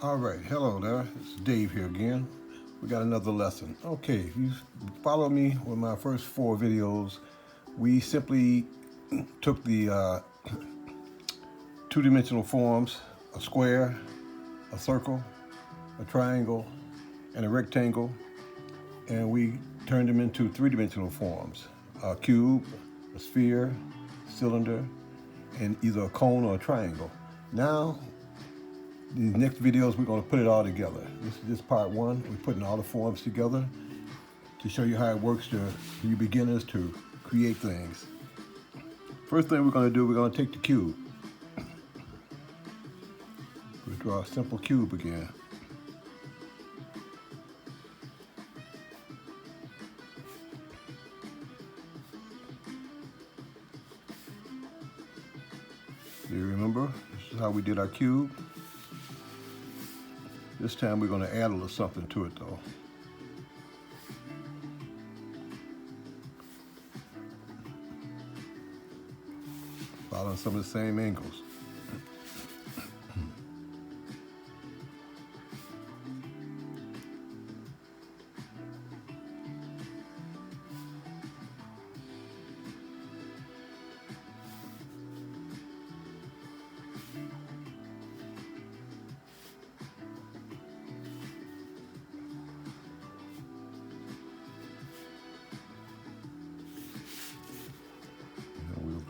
All right, hello there. It's Dave here again. We got another lesson. Okay, if you follow me with my first four videos, we simply took the two-dimensional forms, a square, a circle, a triangle, and a rectangle, and we turned them into three-dimensional forms, a cube, a sphere, cylinder, and either a cone or a triangle. Now, these next videos, we're going to put it all together. This is just part one. We're putting all the forms together to show you how it works for you beginners to create things. First thing we're going to do, we're going to take the cube. We'll draw a simple cube again. Do you remember? This is how we did our cube. This time we're going to add a little something to it though. Following some of the same angles.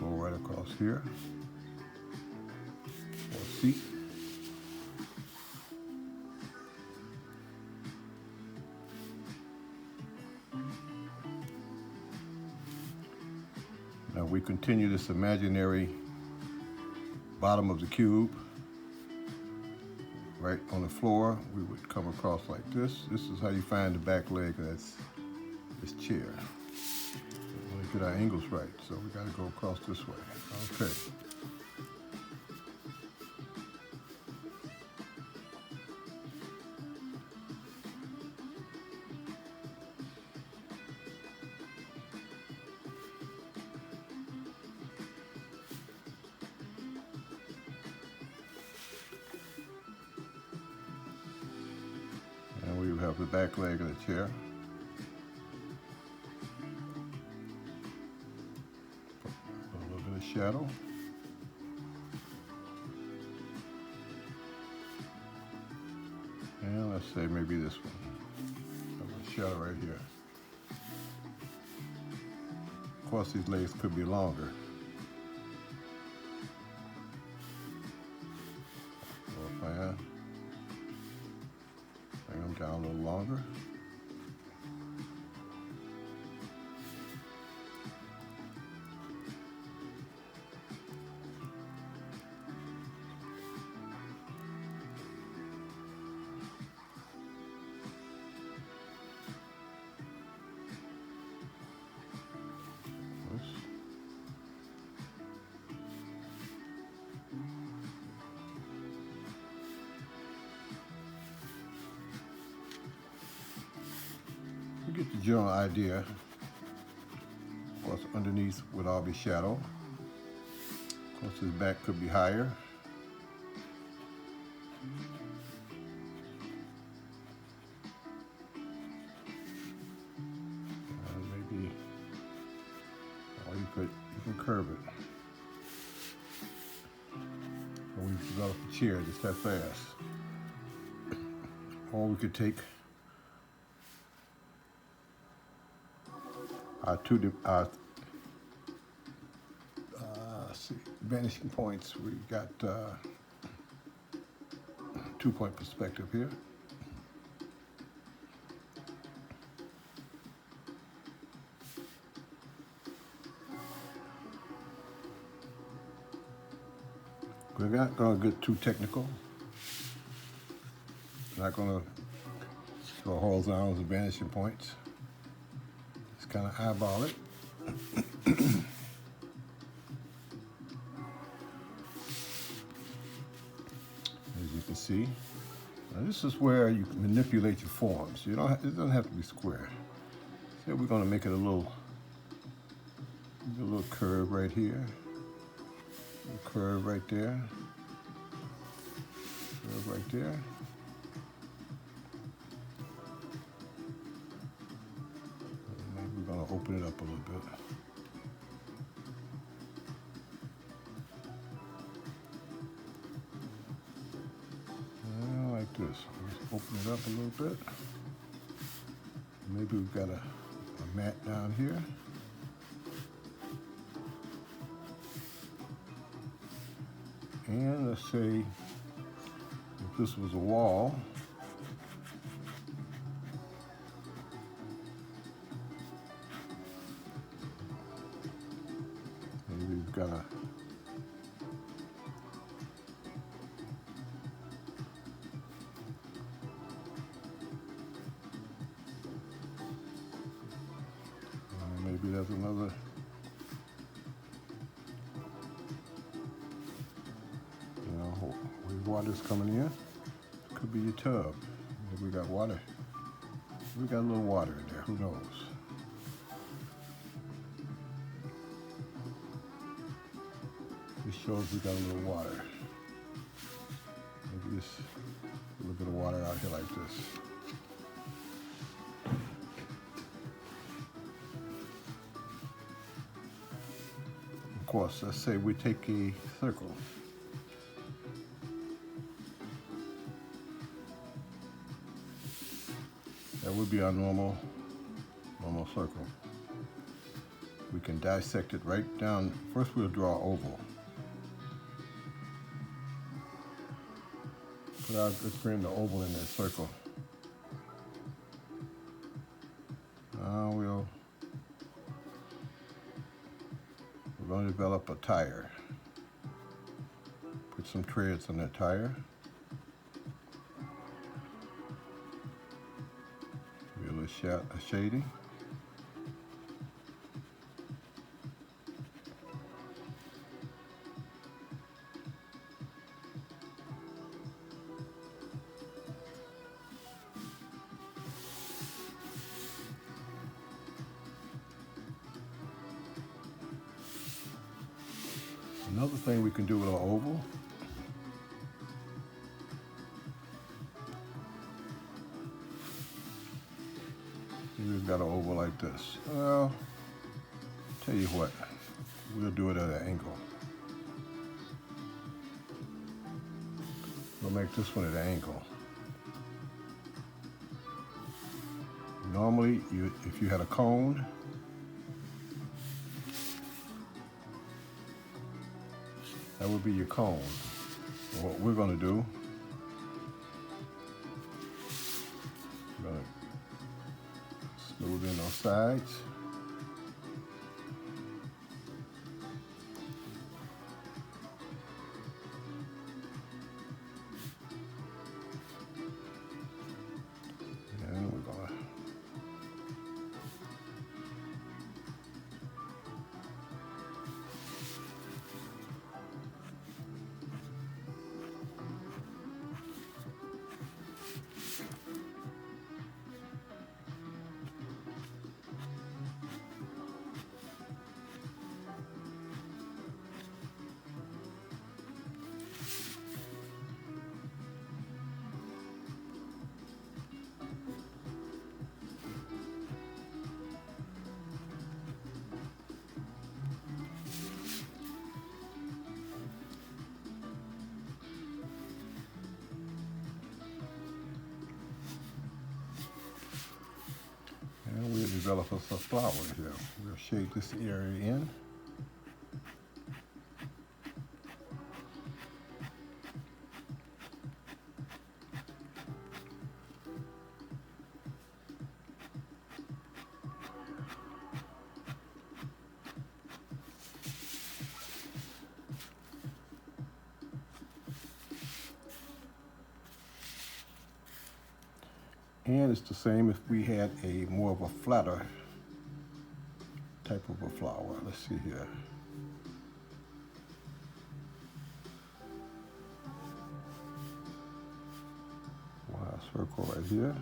Go right across here. A seat. Now we continue this imaginary bottom of the cube. Right on the floor, we would come across like this. This is how you find the back leg of this chair. We want to get our angles right, so we got to go across this way. Okay. And we have the back leg of the chair. Shadow. And let's say maybe this one. A shadow right here. Of course, these legs could be longer. Bring them down a little longer. You get the general idea. Of course, underneath would all be shadow. Of course, his back could be higher. Maybe, or you can curve it. Or we develop a chair just that fast. Or we could take our vanishing points. We got 2-point perspective here. We're not going to get too technical. We're not going to show horizontals and vanishing points. Just kind of eyeball it. As you can see, now this is where you can manipulate your forms. It doesn't have to be square. So we're going to make it a little curve right here. A curve right there. Curve right there. open it up a little bit. Like this. Let's open it up a little bit. Maybe we've got a mat down here. And let's say if this was a wall, maybe we've got a maybe there's another. Where water's coming in. Could be your tub. Maybe we got water. We got a little water in there. Who knows? This shows we got a little water. Maybe just a little bit of water out here like this. Of course, let's say we take a circle. That would be our normal circle. We can dissect it right down. First we'll draw oval. Let's bring the oval in that circle. Now we're going to develop a tire. Put some treads on that tire. A shading. Another thing we can do with our oval, we've got an oval like this. Well, tell you what, we'll do it at an angle. We'll make this one at an angle. Normally, if you had a cone, that would be your cone. So what we're going to do, we're going to smooth in those sides. And we're going to develop us a flower here. We'll shade this area in. And it's the same if we had a more of a flatter type of a flower. Let's see here. Wow, circle right here.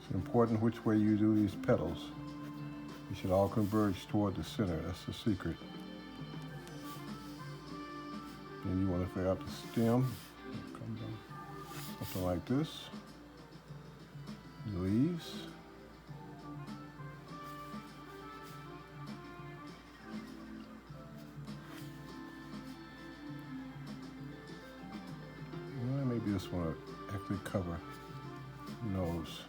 It's important which way you do these petals. They should all converge toward the center. That's the secret. Then you want to figure out the stem. Come down. Something like this. The leaves. Well, maybe this one will actually cover the nose.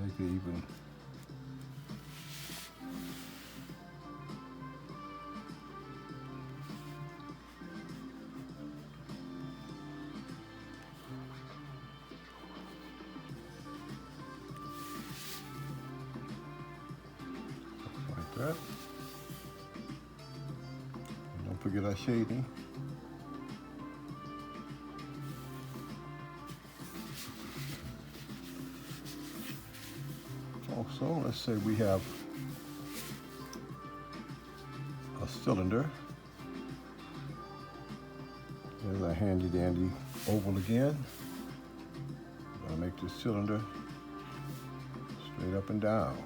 Make it even. Like that. And don't forget our shading. Also, let's say we have a cylinder. There's a handy dandy oval again. I'm going to make this cylinder straight up and down.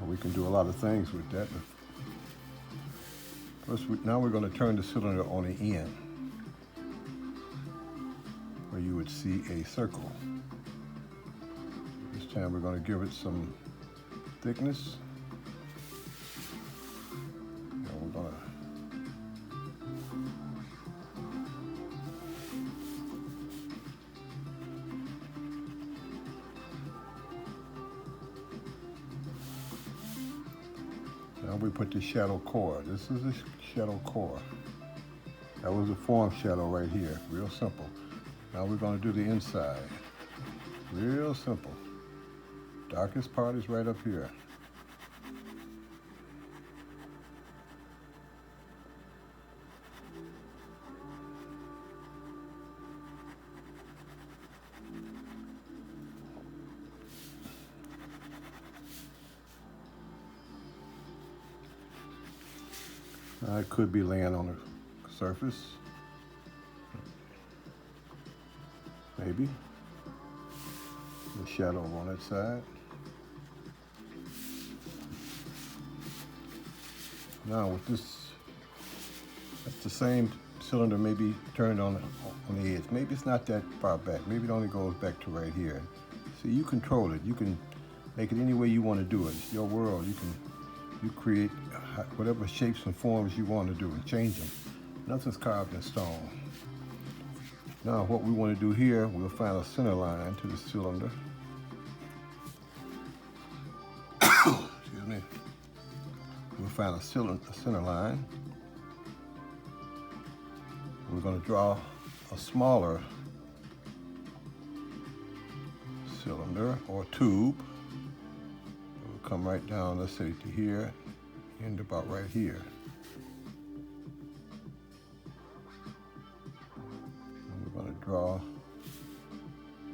We can do a lot of things with that. First, now we're going to turn the cylinder on the end, where you would see a circle. This time we're going to give it some thickness. And we're going to now we put the shadow core. This is the shadow core. That was the form shadow right here. Real simple. Now we're going to do the inside. Real simple. Darkest part is right up here. It could be laying on the surface. Maybe. The shadow on that side. Now with this, that's the same cylinder maybe turned on the edge. Maybe it's not that far back. Maybe it only goes back to right here. See, you control it. You can make it any way you want to do it. It's your world. You create whatever shapes and forms you want to do and change them. Nothing's carved in stone. Now what we want to do here, we'll find a center line to the cylinder. Excuse me. We'll find a center line. We're going to draw a smaller cylinder or tube. We'll come right down, let's say to here, end about right here. And we're going to draw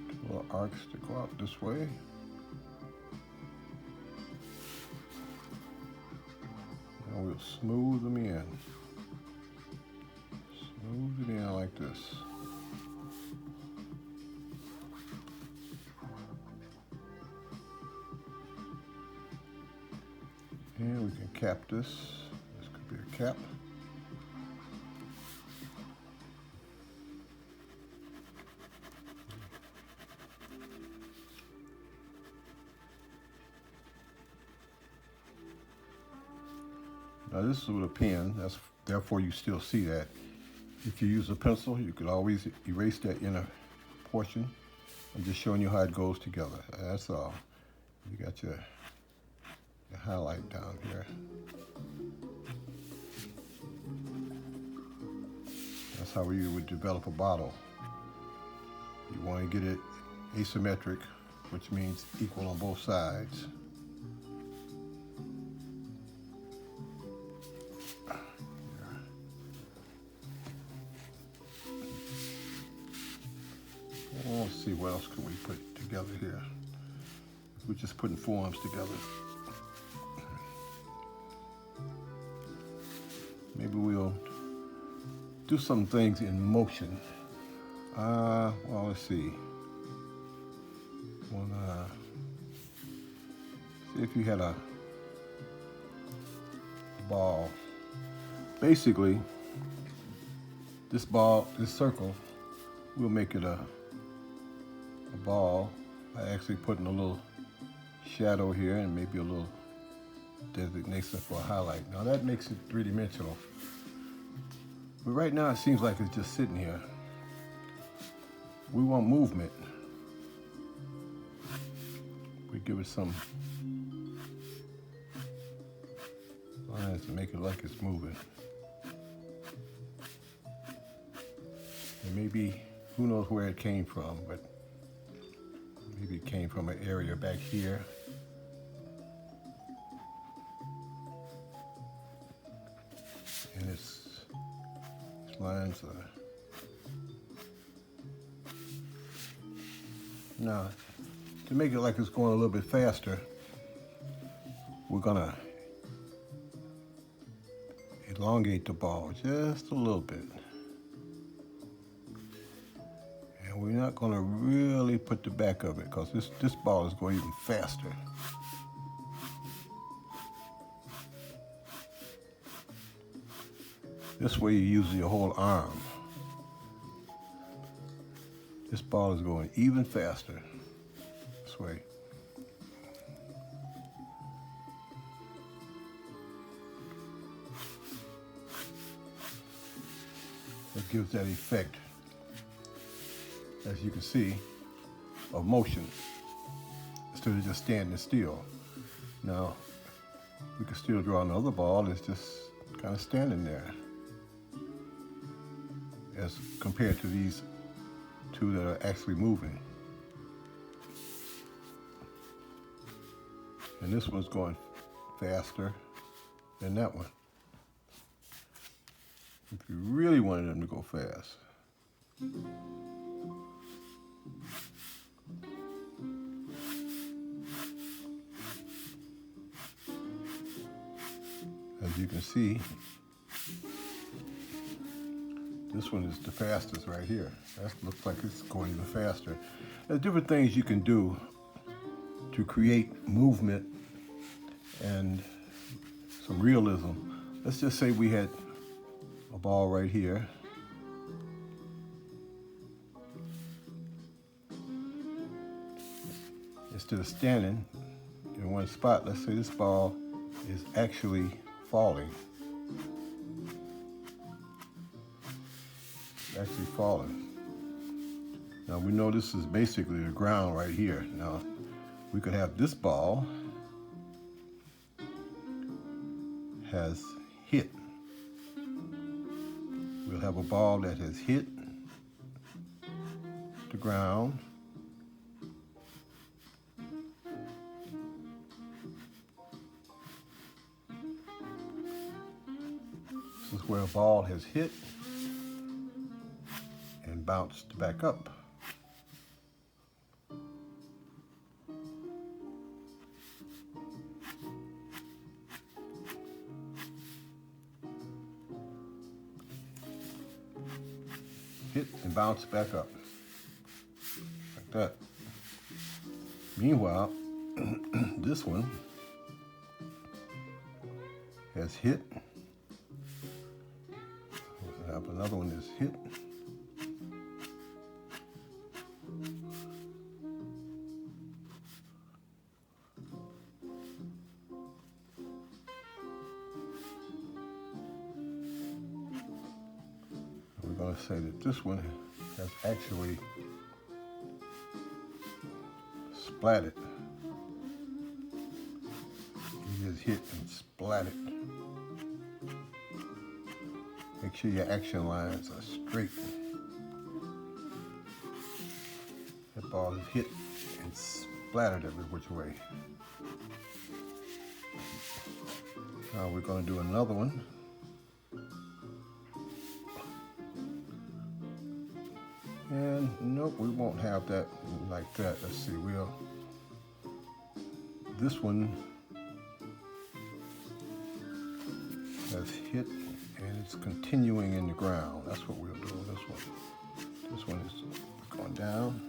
two little arcs to go out this way. And we'll smooth them in. Smooth it in like this. And we can cap this. This could be a cap. Now this is with a pen, therefore you still see that. If you use a pencil, you could always erase that inner portion. I'm just showing you how it goes together. That's all. You got your highlight down here. That's how you would develop a bottle. You want to get it asymmetric, which means equal on both sides. Let's see, what else can we put together here? We're just putting forms together. Maybe we'll do some things in motion. Well, let's see. Wanna see if you had a ball. Basically, this ball, this circle, we'll make it a ball by actually putting a little shadow here and maybe a little designation for a highlight. Now that makes it three-dimensional. But right now it seems like it's just sitting here. We want movement. We give it some lines to make it like it's moving. And maybe, who knows where it came from, but maybe it came from an area back here. And its lines are... Now, to make it like it's going a little bit faster, we're gonna elongate the ball just a little bit. And we're not gonna really put the back of it because this ball is going even faster. This way you use your whole arm. This ball is going even faster this way. It gives that effect, as you can see, of motion instead of just standing still. Now, we can still draw another ball that's just kind of standing there, as compared to these two that are actually moving. And this one's going faster than that one. If you really wanted them to go fast. As you can see, this one is the fastest right here. That looks like it's going even faster. There's different things you can do to create movement and some realism. Let's just say we had a ball right here. Instead of standing in one spot, let's say this ball is actually falling. Actually falling. Now we know this is basically the ground right here. Now we could have this ball has hit. We'll have a ball that has hit the ground. This is where a ball has hit and bounced back up. Hit and bounce back up, like that. Meanwhile, this one has hit. We'll have another one that's hit. We're going to say that this one has actually splatted. He just hit and splatted. Make sure your action lines are straight. That ball is hit and splattered every which way. Now we're going to do another one. And nope, we won't have that like that. Let's see, this one has hit and it's continuing in the ground. That's what we'll do with this one. This one is going down.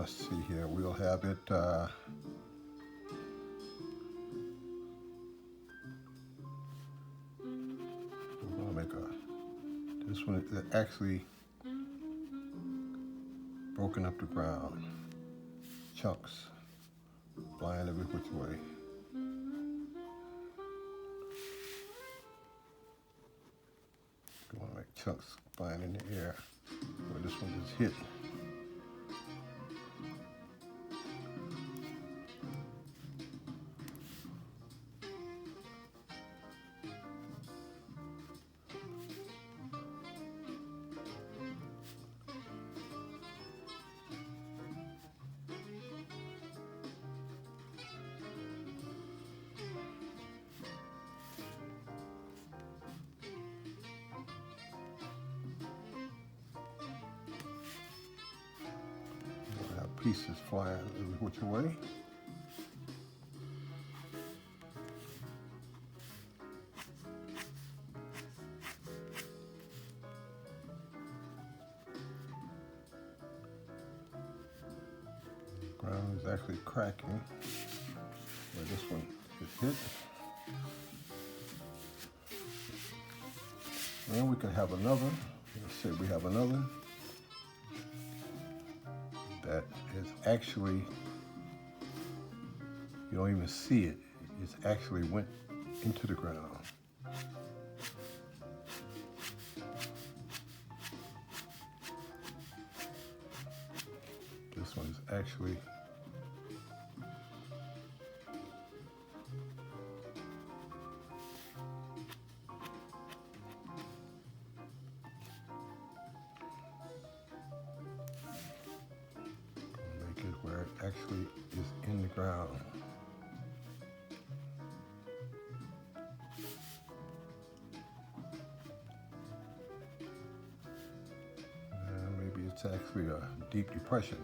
let's see here. We'll have it. We're gonna make this one is actually broken up the ground, chunks, flying every which way. We want to make chunks flying in the air where this one is hit. Pieces flying every which way. The ground is actually cracking where this one is hit. And we can have another. Let's say we have another that is actually, you don't even see it. It's actually went into the ground. This one is actually where it actually is in the ground. Maybe it's actually a deep depression.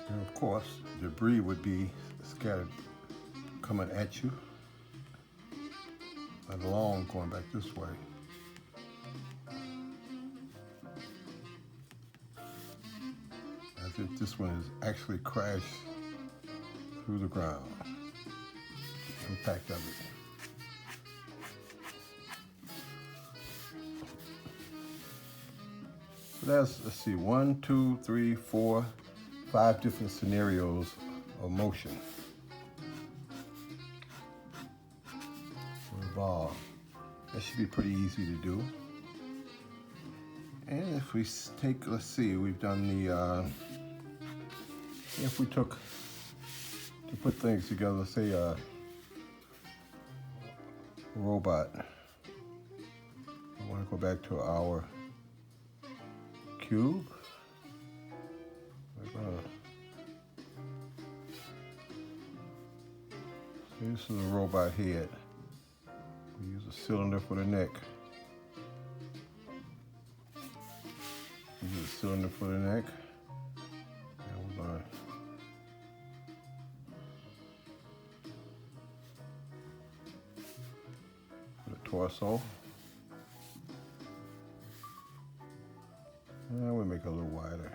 And of course, debris would be scattered coming at you, and along going back this way. As if this one is actually crashed through the ground, impact of it. So that's, let's see, 1, 2, 3, 4, 5 different scenarios of motion involved. That should be pretty easy to do. And if we take, let's see, we've done the, if we took, to put things together, let's say a robot. I want to go back to our cube. This is a robot head. We use a cylinder for the neck. Use a cylinder for the neck. And we're going for the torso. And we'll make it a little wider.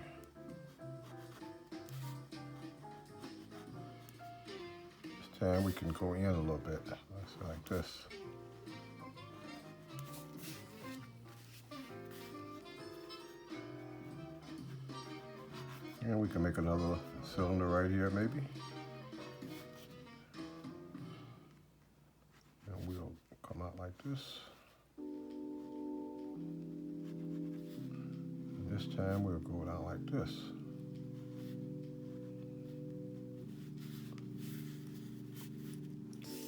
And we can go in a little bit, like this. And we can make another cylinder right here, maybe. And we'll come out like this. And this time we'll go down like this.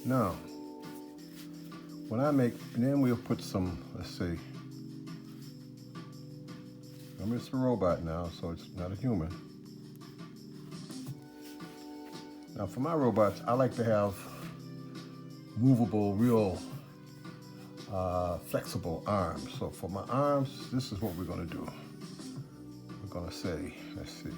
Now, when I make, and then we'll put some, let's see, it's a robot now, so it's not a human. Now for my robots, I like to have movable, real flexible arms. So for my arms, this is what we're going to do. We're going to say, let's see.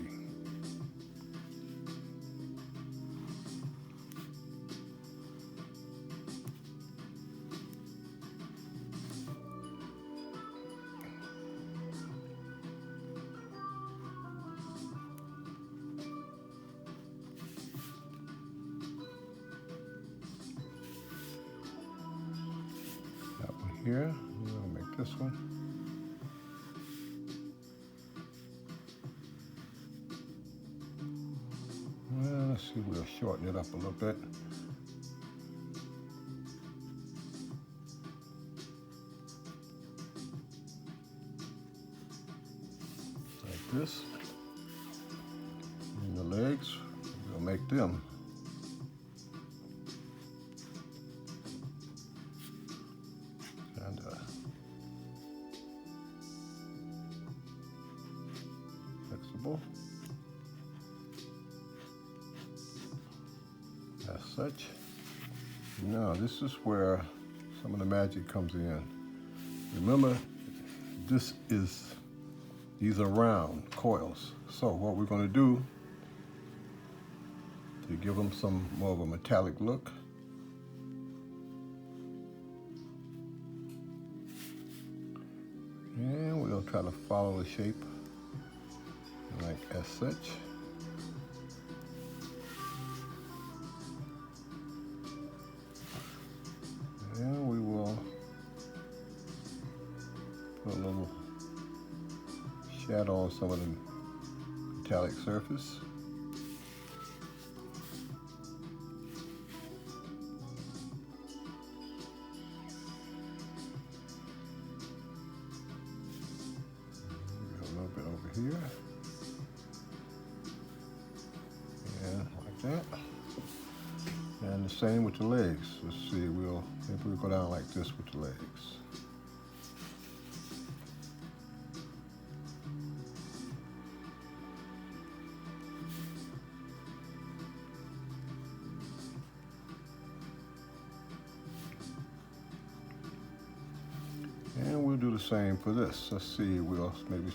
That one here, we're going to make this one. Well, let's see, we'll shorten it up a little bit. Like this. And the legs, we'll make them kind of flexible. As such. Now this is where some of the magic comes in. Remember, these are round coils. So what we're going to do to give them some more of a metallic look, and we'll try to follow the shape like as such. And we will put a little shadow on some of the metallic surface. A little bit over here. And like that. And the same with the legs. Let's see, maybe we'll go down like this with the legs. And we'll do the same for this. Let's see, we'll maybe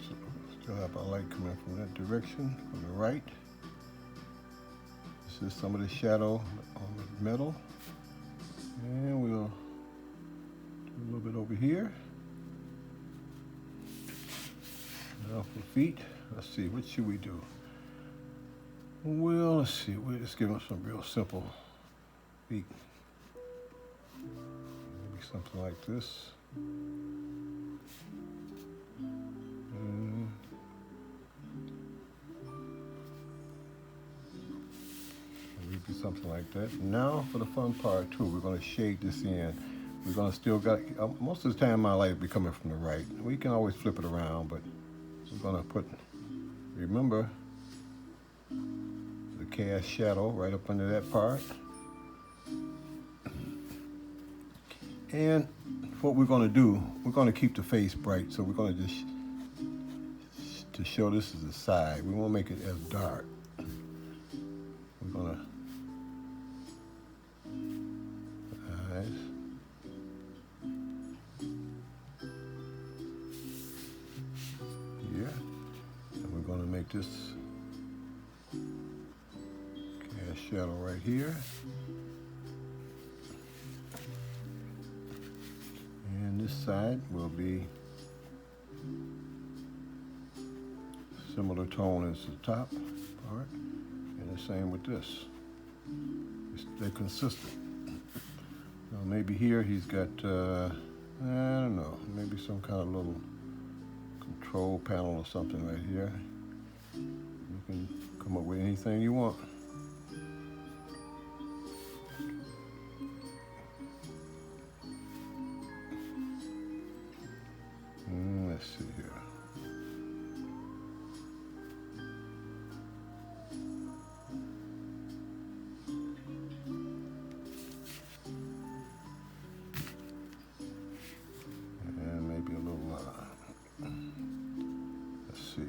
still have our light coming from that direction, from the right. This is some of the shadow on the metal. And we'll do a little bit over here. Now for feet, let's see, what should we do? Well, let's see, we'll just give them some real simple feet. Maybe something like this. Maybe something like that. Now for the fun part too, we're going to shade this in. We're going to still got, most of the time my light will be coming from the right. We can always flip it around, but we're going to put, remember, the cast shadow right up under that part. And what we're going to do, we're going to keep the face bright, so we're going to just, to show this as a side, we won't make it as dark. We're going to make this cast shadow right here. And this side will be similar tone as the top part. And the same with this. They're consistent. Now maybe here he's got, I don't know, maybe some kind of little control panel or something right here. You can come up with anything you want. Let's see here. And maybe a little, let's see.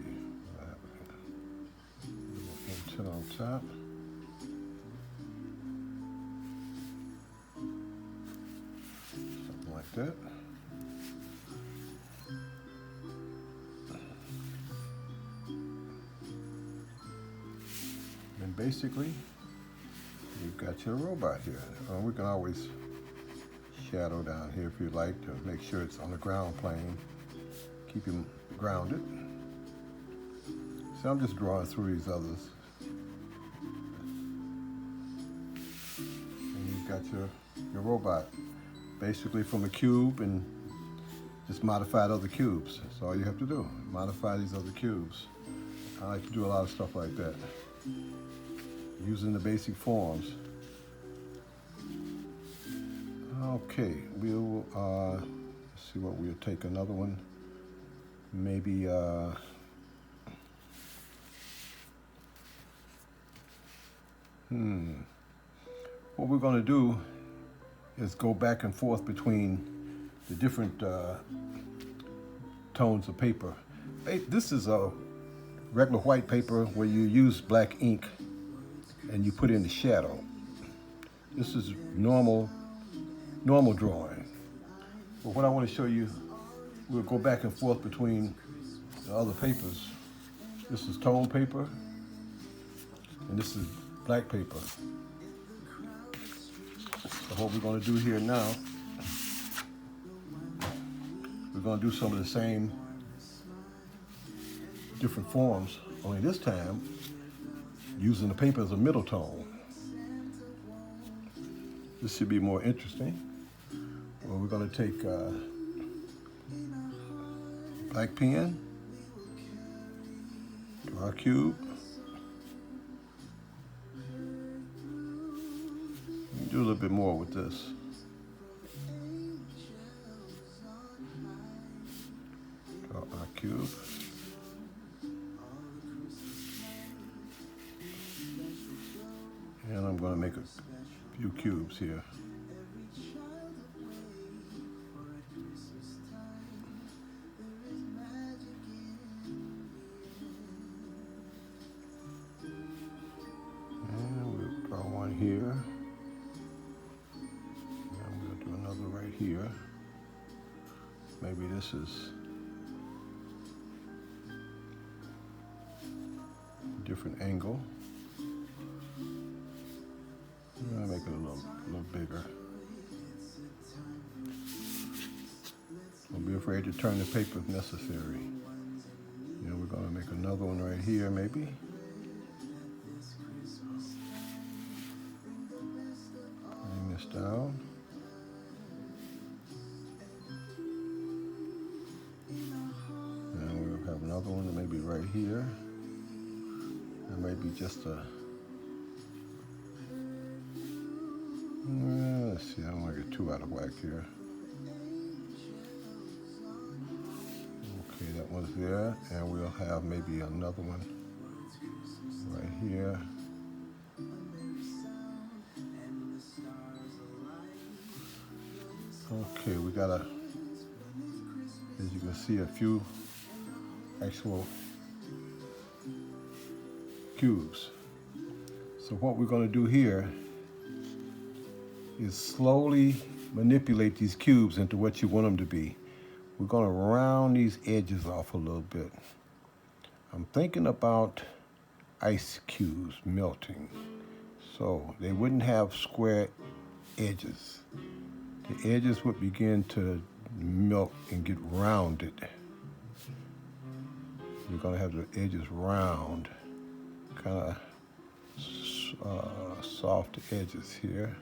On top. that. And basically, you've got your robot here. We can always shadow down here if you like to make sure it's on the ground plane. Keep him grounded. So I'm just drawing through these others. And you've got your robot basically from a cube, and just modified other cubes. That's all you have to do. Modify these other cubes. I like to do a lot of stuff like that, using the basic forms. Okay, we'll see what we'll take another one. Maybe what we're going to do is go back and forth between the different tones of paper. This is a regular white paper where you use black ink and you put in the shadow. This is normal drawing. But what I want to show you, we'll go back and forth between the other papers. This is tone paper, and this is black paper. So what we're going to do here now, we're going to do some of the same different forms, only this time using the paper as a middle tone. This should be more interesting. Well, we're going to take black pen, draw a cube. Do a little bit more with this. Draw our cube. And I'm going to make a few cubes here. And we'll draw one here. Here, maybe this is a different angle. I'm gonna make it a little bigger. Don't be afraid to turn the paper if necessary. You know, we're gonna make another one right here, maybe. Bring this down. Another one maybe right here. There may be just a, let's see, I don't want to get too out of whack here. Okay, that one's there, and we'll have maybe another one right here. Okay, we got as you can see, a few actual cubes. So what we're going to do here is slowly manipulate these cubes into what you want them to be. We're going to round these edges off a little bit. I'm thinking about ice cubes melting, so they wouldn't have square edges. The edges would begin to melt and get rounded. We're going to have the edges round, kind of soft edges here.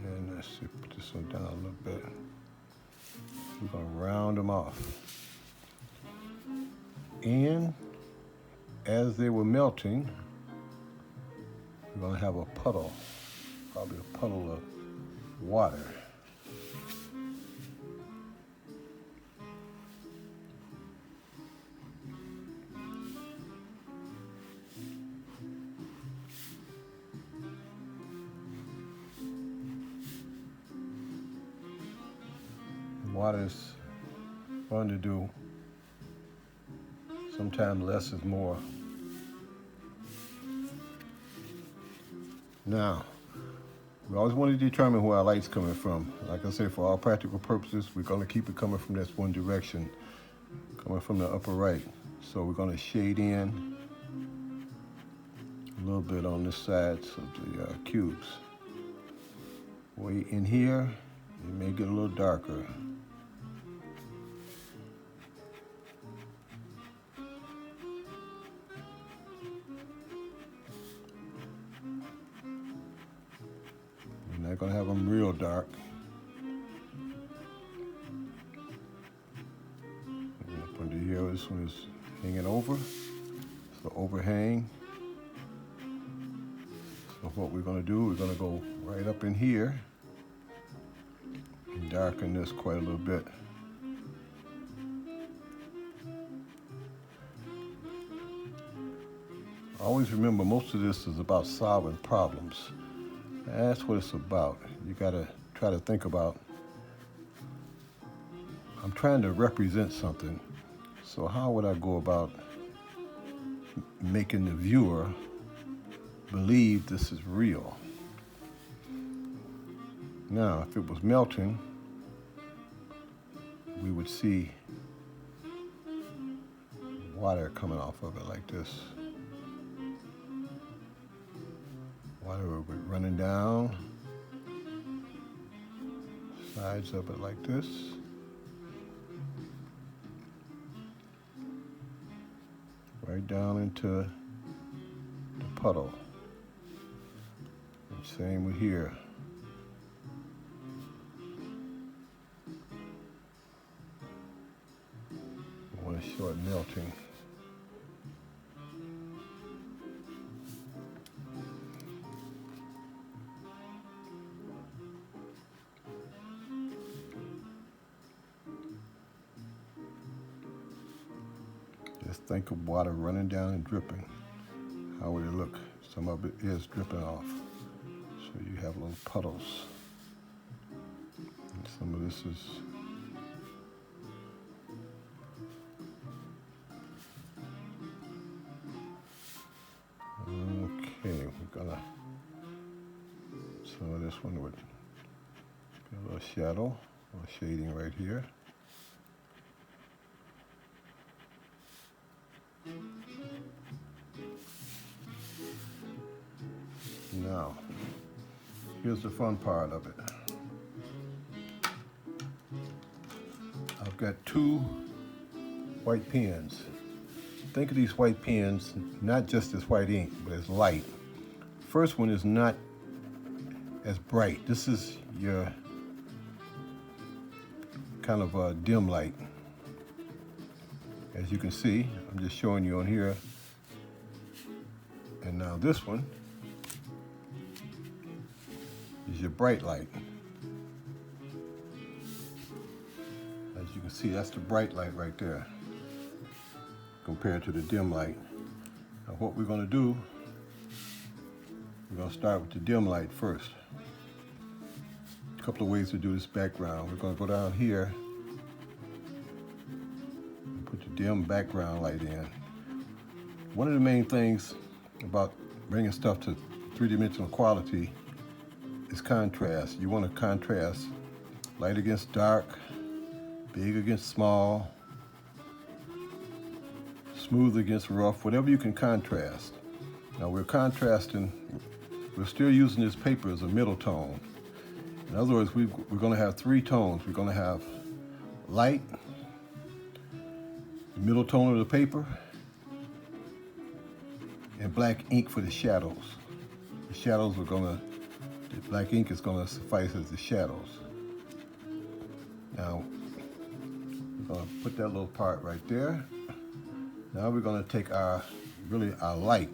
And let's see, put this one down a little bit. We're going to round them off. And as they were melting, we're going to have a puddle, probably a puddle of water. Water is fun to do. Sometimes less is more. Now, We always want to determine where our light's coming from. Like I said, for all practical purposes, we're going to keep it coming from this one direction, coming from the upper right. So we're going to shade in a little bit on the sides of the cubes. Way in here, it may get a little darker. We're not going to have them real dark. Up under here, this one is hanging over. It's the overhang. So what we're going to do, we're going to go right up in here and darken this quite a little bit. Always remember, most of this is about solving problems. That's what it's about. You got to try to think about, I'm trying to represent something, so how would I go about making the viewer believe this is real? Now, if it was melting, we would see water coming off of it like this. Water would be running down, sides of it like this. Right down into the puddle. And same with here. I want to show it melting. Just think of water running down and dripping. How would it look? Some of it is dripping off. So you have little puddles. And some of this is okay. We're gonna, some of this one would be a little shadow, a little shading right here. Now, here's the fun part of it. I've got two white pens. Think of these white pens not just as white ink, but as light. First one is not as bright. This is your kind of a dim light. As you can see, I'm just showing you on here. And now this one is your bright light. As you can see, that's the bright light right there compared to the dim light. Now what we're going to do, we're going to start with the dim light first. A couple of ways to do this background. We're going to go down here and put the dim background light in. One of the main things about bringing stuff to three-dimensional quality is contrast. You want to contrast light against dark, big against small, smooth against rough, whatever you can contrast. Now we're contrasting, we're still using this paper as a middle tone. In other words, we're going to have three tones. We're going to have light, the middle tone of the paper, and black ink for the shadows. The shadows are going to, the black ink is going to suffice as the shadows. Now, we're going to put that little part right there. Now we're going to take our light.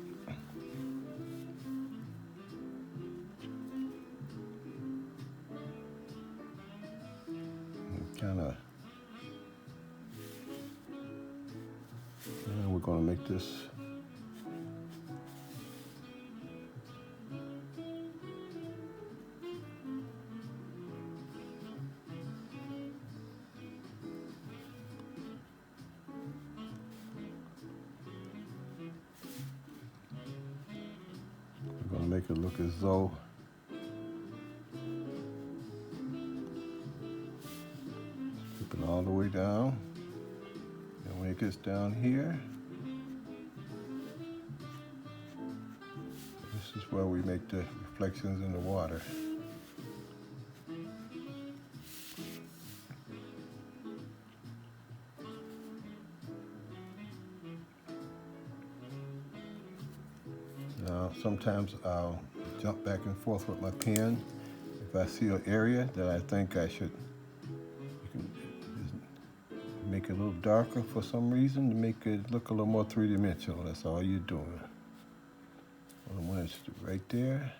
Kind of, and we're going to make this make it look as though all the way down. And when it gets down here, this is where we make the reflections in the water. Now, sometimes I'll jump back and forth with my pen. If I see an area that I think I should, you can make it a little darker for some reason to make it look a little more three-dimensional. That's all you're doing. Well, I want it right there,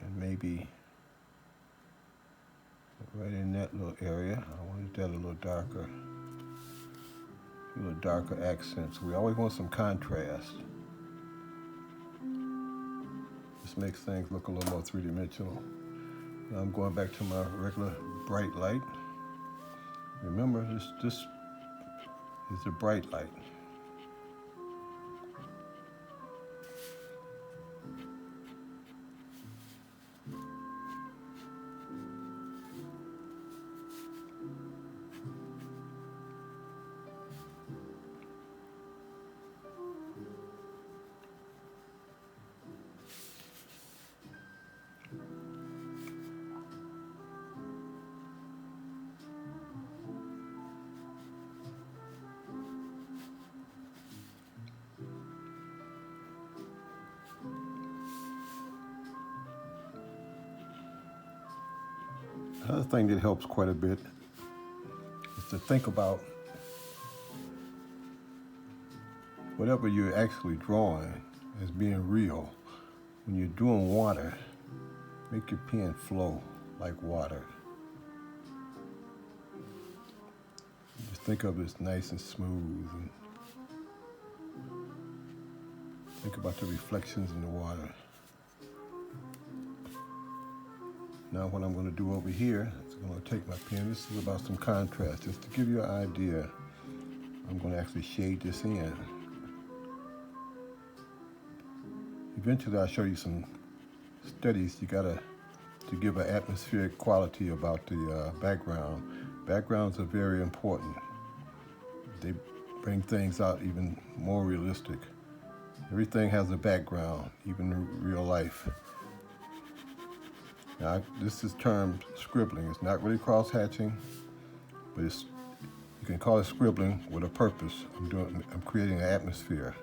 and maybe right in that little area. I wanted that a little darker accents. We always want some contrast. This makes things look a little more three-dimensional. Now I'm going back to my regular bright light. Remember, this is the bright light. Another thing that helps quite a bit is to think about whatever you're actually drawing as being real. When you're doing water, make your pen flow like water. Just think of it as nice and smooth, and think about the reflections in the water. Now what I'm going to do over here is I'm going to take my pen. This is about some contrast. Just to give you an idea, I'm going to actually shade this in. Eventually I'll show you some studies you gotta to give an atmospheric quality about the background. Backgrounds are very important. They bring things out even more realistic. Everything has a background, even in real life. Now, this is termed scribbling. It's not really cross-hatching, but you can call it scribbling with a purpose. I'm creating an atmosphere.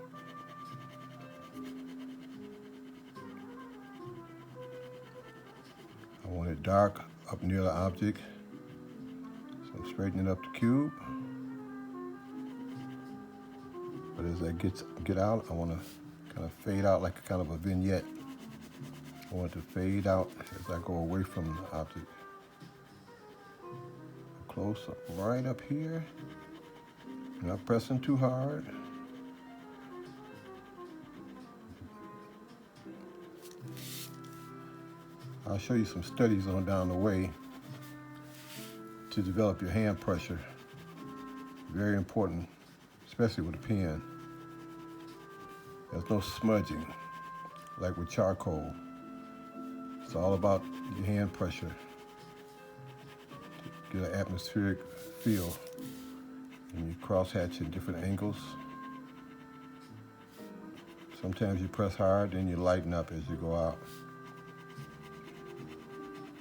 I want it dark up near the object, so I'm straightening up the cube. But as I get out, I want to kind of fade out like a kind of a vignette. I want it to fade out as I go away from the object. Close up, right up here. Not pressing too hard. I'll show you some studies on down the way to develop your hand pressure. Very important, especially with a pen. There's no smudging like with charcoal. It's all about your hand pressure to get an atmospheric feel. And you cross-hatch in different angles. Sometimes you press hard, then you lighten up as you go out.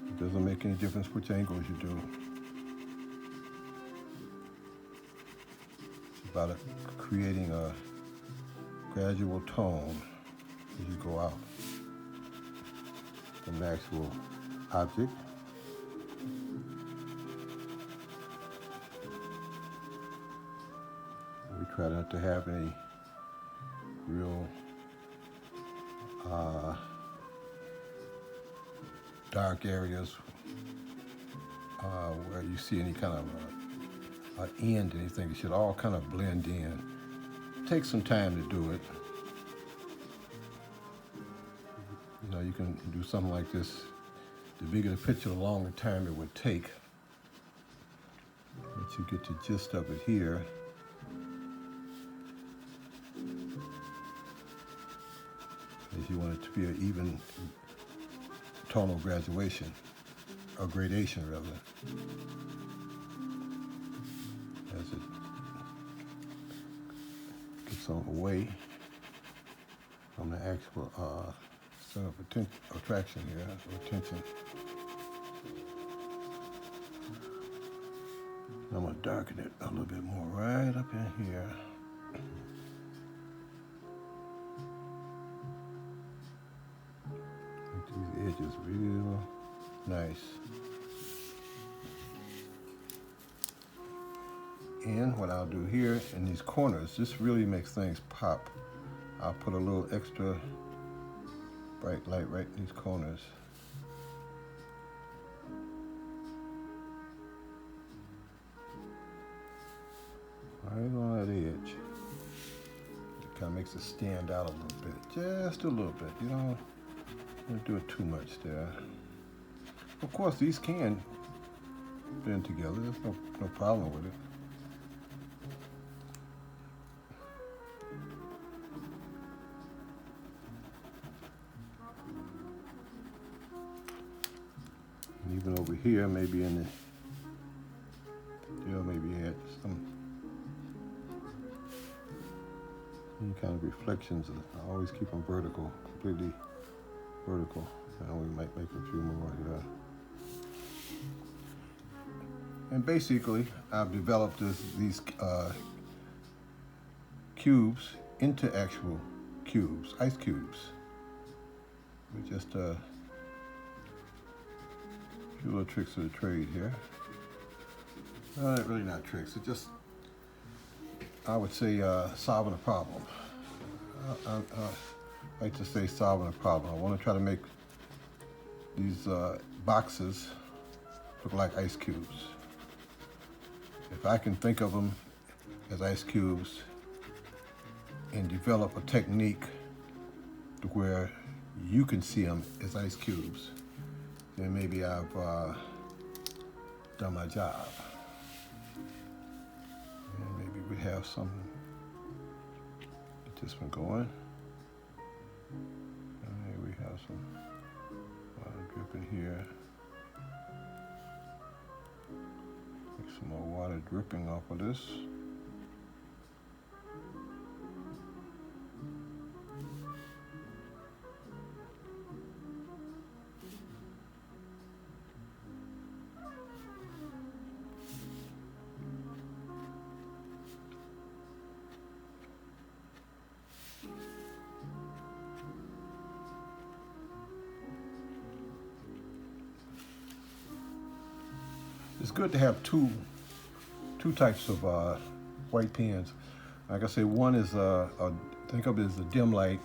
It doesn't make any difference which angles you do. It's about creating a gradual tone as you go out from the actual object. We try not to have any real dark areas where you see any kind of an end, anything. It should all kind of blend in. Take some time to do it. You know, you can do something like this. The bigger the picture, the longer time it would take. But you get the gist of it here. If you want it to be an even tonal graduation, or gradation rather. some away from the actual center of attraction here, or attention. I'm going to darken it a little bit more right up in here. Make these edges real nice. And what I'll do here in these corners, this really makes things pop. I'll put a little extra bright light right in these corners. Right on that edge. It kind of makes it stand out a little bit, just a little bit. You don't want to do it too much there. Of course, these can blend together. There's no problem with it. And even over here, maybe in the, maybe add some any kind of reflections. I always keep them vertical, completely vertical. Now we might make a few more here. And basically, I've developed these cubes into actual cubes, ice cubes. With just a few little tricks of the trade here. Really not tricks, it's just, I would say, solving a problem. I like to say solving a problem. I want to try to make these boxes look like ice cubes. If I can think of them as ice cubes and develop a technique to where you can see them as ice cubes, then maybe I've done my job. And maybe we have some, get this one going. And here we have some water dripping here. Make some more water dripping off of this. It's good to have two types of white pens. Like I say, one is think of it as a dim light,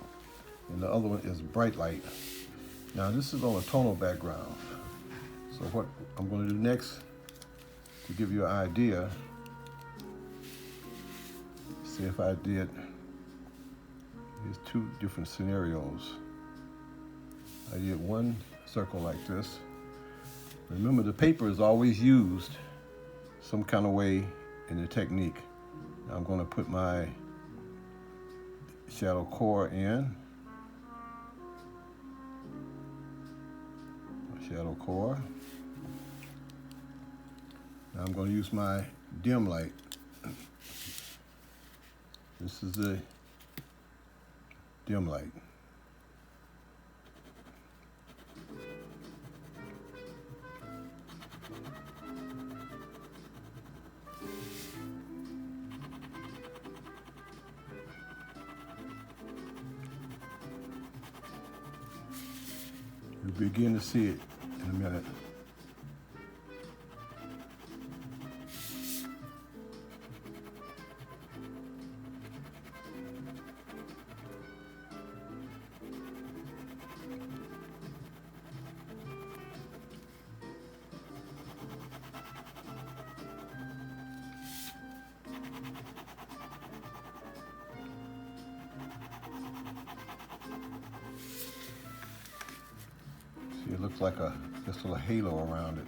and the other one is bright light. Now this is on a tonal background. So what I'm going to do next, to give you an idea, see if I did these two different scenarios. I did one circle like this. Remember, the paper is always used some kind of way in the technique. Now I'm going to put my shadow core in. My shadow core. Now I'm going to use my dim light. This is the dim light. You'll begin to see it in a minute. It looks like just a little halo around it.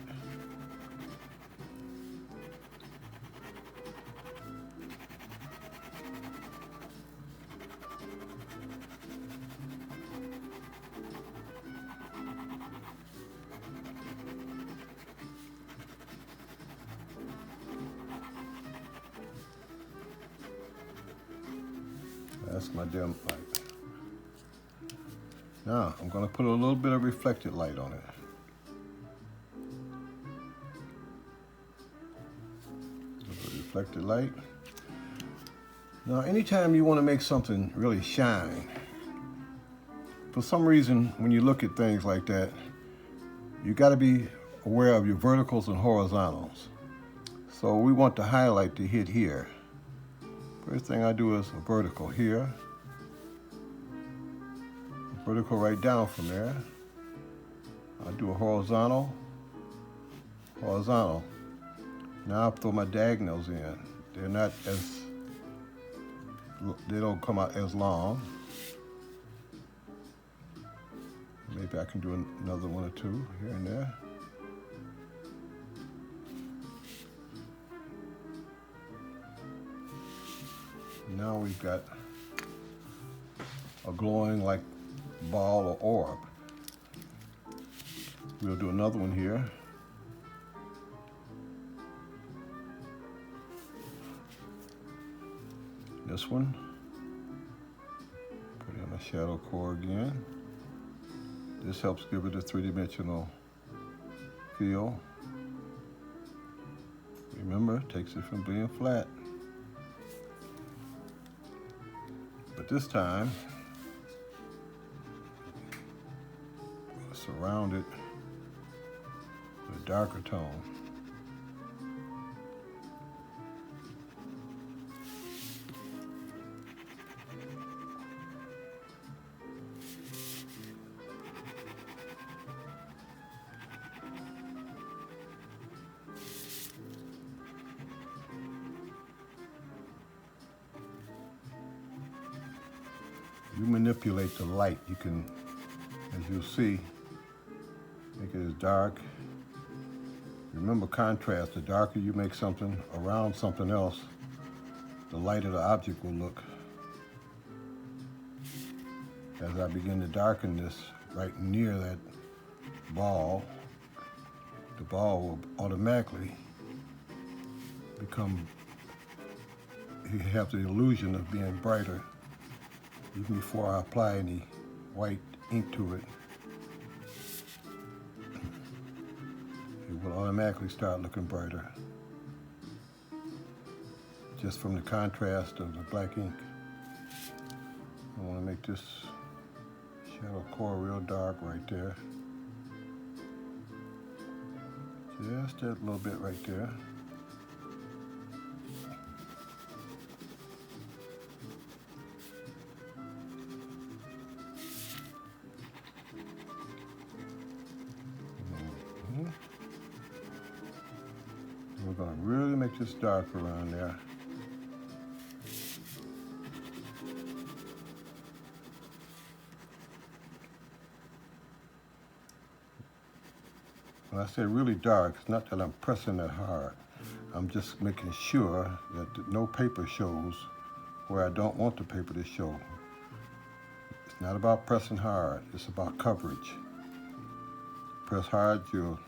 That's my dim light. Now I'm going to put a little bit of reflected light on it. A little bit of reflected light. Now anytime you want to make something really shine, for some reason when you look at things like that, you got to be aware of your verticals and horizontals. So we want the highlight to hit here. First thing I do is a vertical here. A vertical right down from there. I do a horizontal. Horizontal. Now I throw my diagonals in. They're not as, they don't come out as long. Maybe I can do another one or two here and there. Now we've got a glowing like ball or orb. We'll do another one here. This one. Put in a shadow core again. This helps give it a three-dimensional feel. Remember, it takes it from being flat. But this time, surround it with a darker tone. You manipulate the light. You can, as you'll see, make it as dark. Remember contrast. The darker you make something around something else, the lighter the object will look. As I begin to darken this right near that ball, the ball will automatically become, you have the illusion of being brighter. Even before I apply any white ink to it, it will automatically start looking brighter just from the contrast of the black ink. I want to make this shadow core real dark right there. Just that little bit right there. We're going to really make this dark around there. When I say really dark, it's not that I'm pressing that hard. I'm just making sure that no paper shows where I don't want the paper to show. It's not about pressing hard, it's about coverage. Press hard, you'll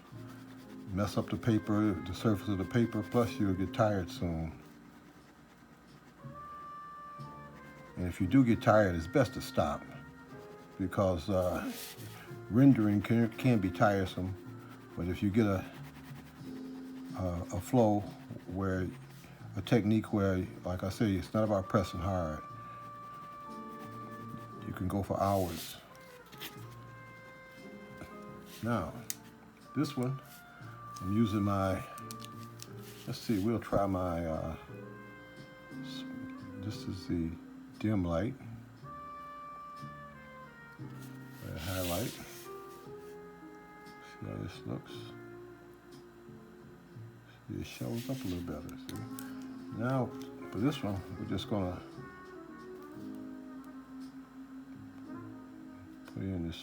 mess up the paper, the surface of the paper, plus you'll get tired soon. And if you do get tired, it's best to stop, because rendering can be tiresome. But if you get a flow where, a technique where, like I say, it's not about pressing hard, you can go for hours. Now, this one, I'm using my, let's see, we'll try my, this is the dim light, highlight. See how this looks? See, it shows up a little better, see? Now, for this one, we're just gonna put in this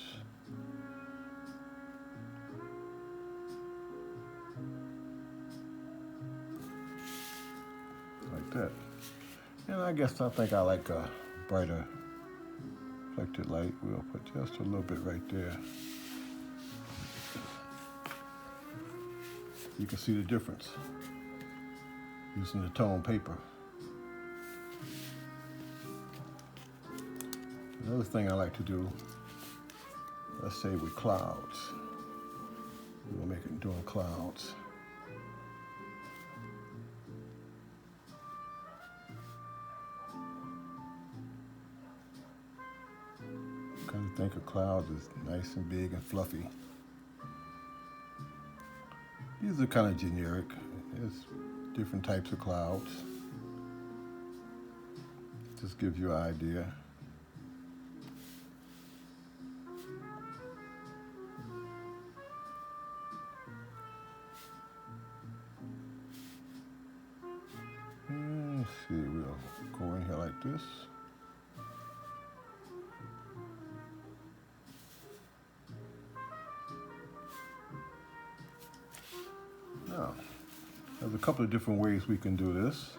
like that. And I think I like a brighter reflected light. We'll put just a little bit right there. You can see the difference using the tone paper. Another thing I like to do, let's say with clouds. We'll make it doing clouds. Kind of think of clouds as nice and big and fluffy. These are kind of generic. There's different types of clouds. Just gives you an idea. Let's see, we'll go in here like this. Now, there's a couple of different ways we can do this.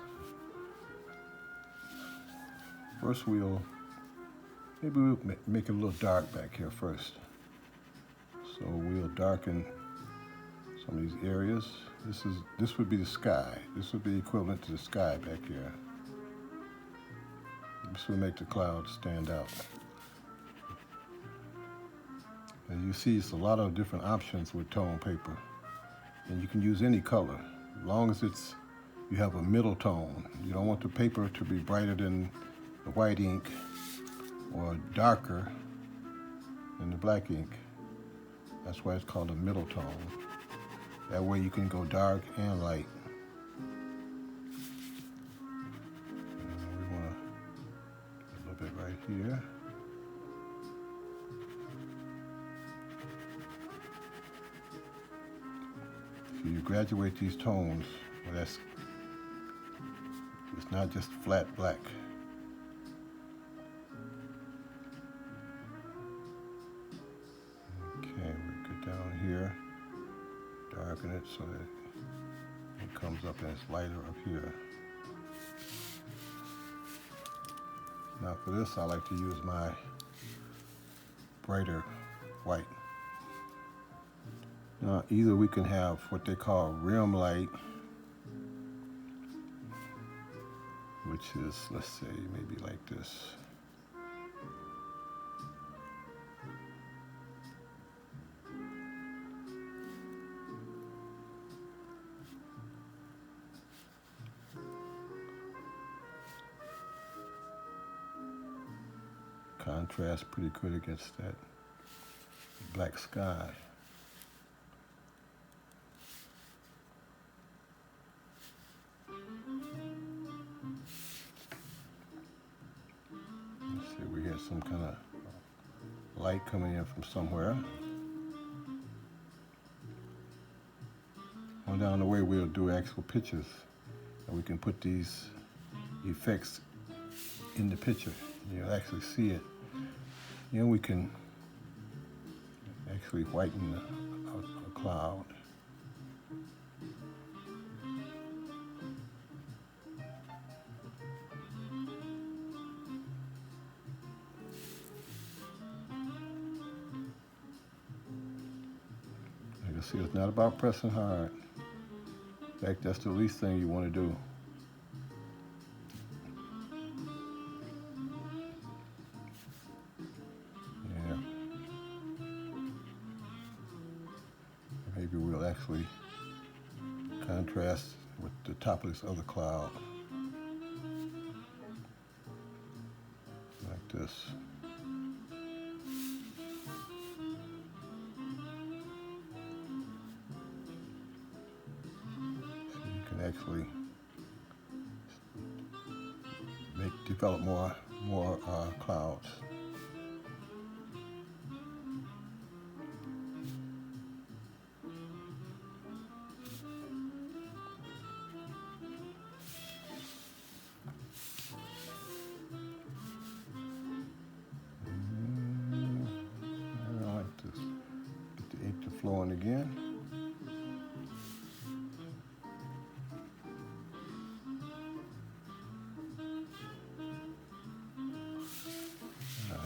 First, maybe we'll make it a little dark back here first. So we'll darken some of these areas. This would be the sky. This would be equivalent to the sky back here. This will make the clouds stand out. As you see, it's a lot of different options with tone paper. And you can use any color, as long as you have a middle tone. You don't want the paper to be brighter than the white ink or darker than the black ink. That's why it's called a middle tone. That way you can go dark and light. And we want a little bit right here. So you graduate these tones. Well, it's not just flat black. Okay, we get down here, darken it so that it comes up and it's lighter up here. Now for this, I like to use my brighter white. Now either we can have what they call rim light, which is, let's say, maybe like this. Contrast pretty good against that black sky. Let's see, we get some kind of light coming in from somewhere. On down the way, we'll do actual pictures, and we can put these effects in the picture. You'll actually see it. You know, we can actually whiten a cloud. You can see it's not about pressing hard. In fact, that's the least thing you want to do. Maybe we'll actually contrast with the top of this other cloud. Like this. So you can actually develop more clouds. Flowing again.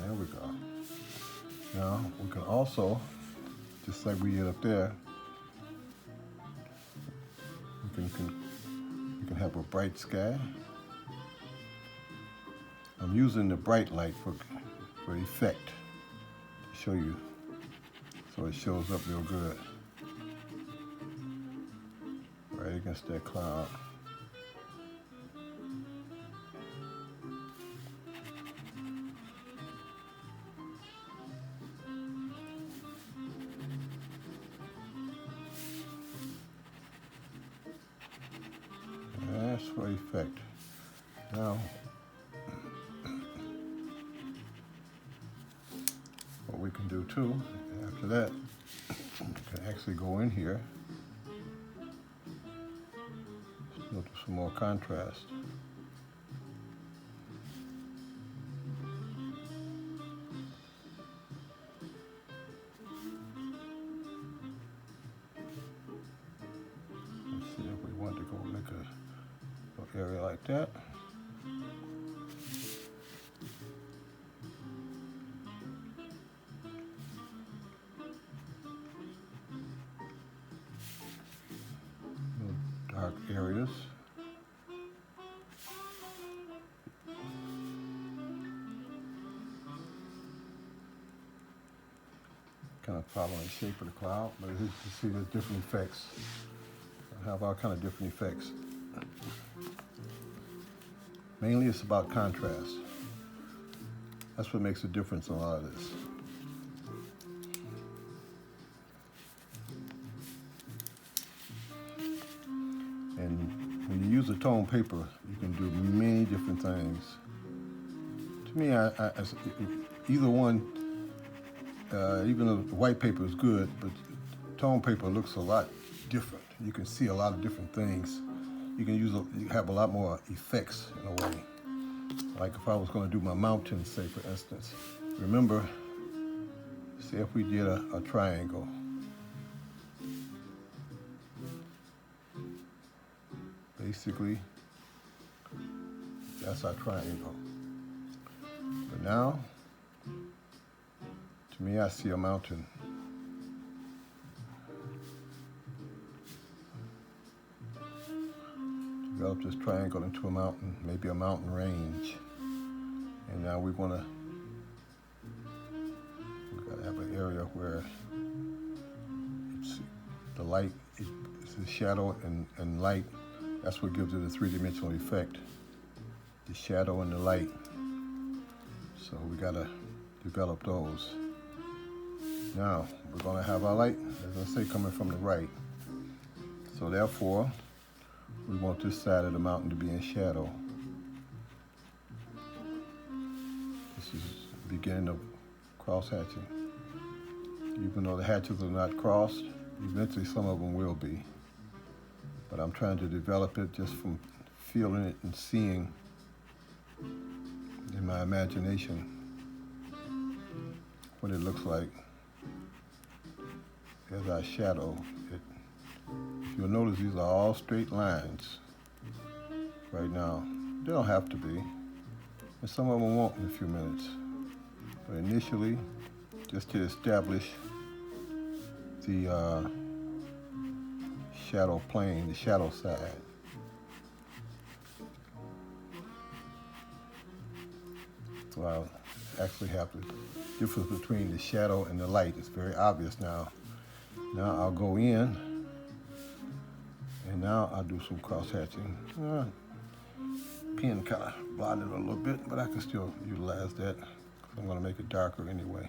There we go. Now we can also, just like we did up there, we can have a bright sky. I'm using the bright light for effect to show you, so it shows up real good right against that cloud. That's for effect. Now, what we can do too, after that, we can actually go in here, still do some more contrast. Let's see if we want to go make a area like that. Dark areas. Kind of following the shape of the cloud, but as you can see, there's different effects. I have all kind of different effects. Mainly it's about contrast. That's what makes a difference in a lot of this. And when you use a tone paper, you can do many different things. To me, either one, even though the white paper is good, but tone paper looks a lot different. You can see a lot of different things. You can you have a lot more effects in a way. Like if I was going to do my mountains, say for instance, remember, say if we did a triangle. Basically, that's our triangle. But now, to me, I see a mountain. Develop this triangle into a mountain, maybe a mountain range. And now we gotta have an area where it's the light, it's the shadow and light. That's what gives it a three-dimensional effect. The shadow and the light. So we gotta develop those. Now, we're gonna have our light, as I say, coming from the right. So therefore, we want this side of the mountain to be in shadow. This is the beginning of cross hatching. Even though the hatches are not crossed, eventually some of them will be. But I'm trying to develop it just from feeling it and seeing in my imagination what it looks like as I shadow it. You'll notice these are all straight lines right now. They don't have to be, and some of them won't in a few minutes. But initially, just to establish the shadow plane, the shadow side. So I'll actually have the difference between the shadow and the light. It's very obvious now. Now I'll go in, and now I'll do some cross hatching. Pen kind of blotted a little bit, but I can still utilize that because I'm going to make it darker anyway.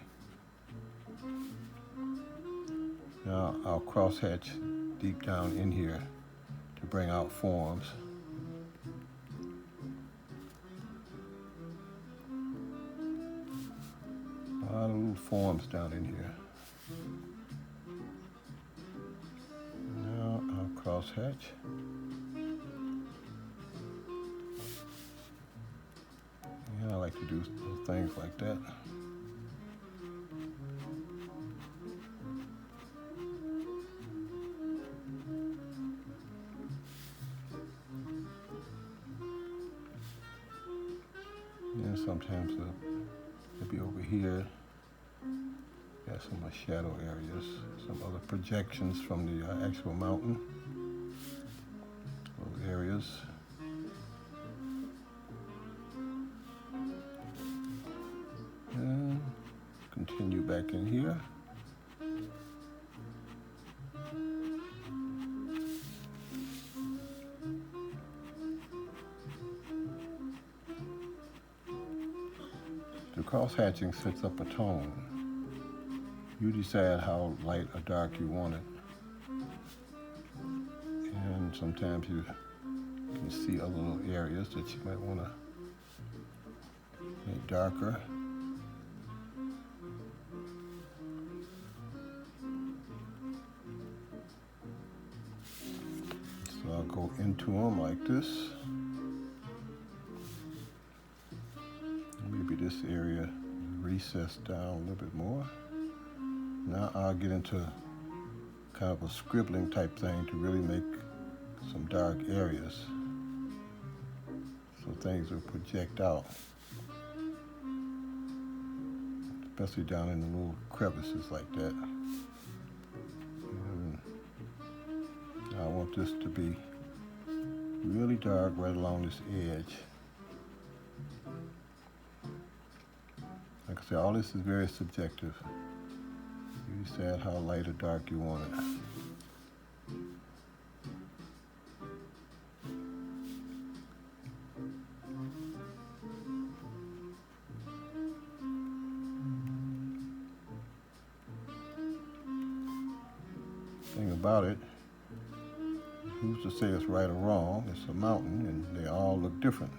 Now I'll cross hatch deep down in here to bring out forms. A lot of little forms down in here. Now I'll cross hatch. Yeah, I like to do things like that. And sometimes maybe over here, got some shadow areas, some other projections from the actual mountain. Those areas. back in here. The cross hatching sets up a tone. You decide how light or dark you want it. And sometimes you can see other little areas that you might want to make darker. So I'll go into them like this. Maybe this area recessed down a little bit more. Now I'll get into kind of a scribbling type thing to really make some dark areas so things will project out, especially down in the little crevices like that. And I want this to be really dark right along this edge. Like I said, all this is very subjective. You decide how light or dark you want it. Thing about it, who's to say it's right or wrong? It's a mountain and they all look different.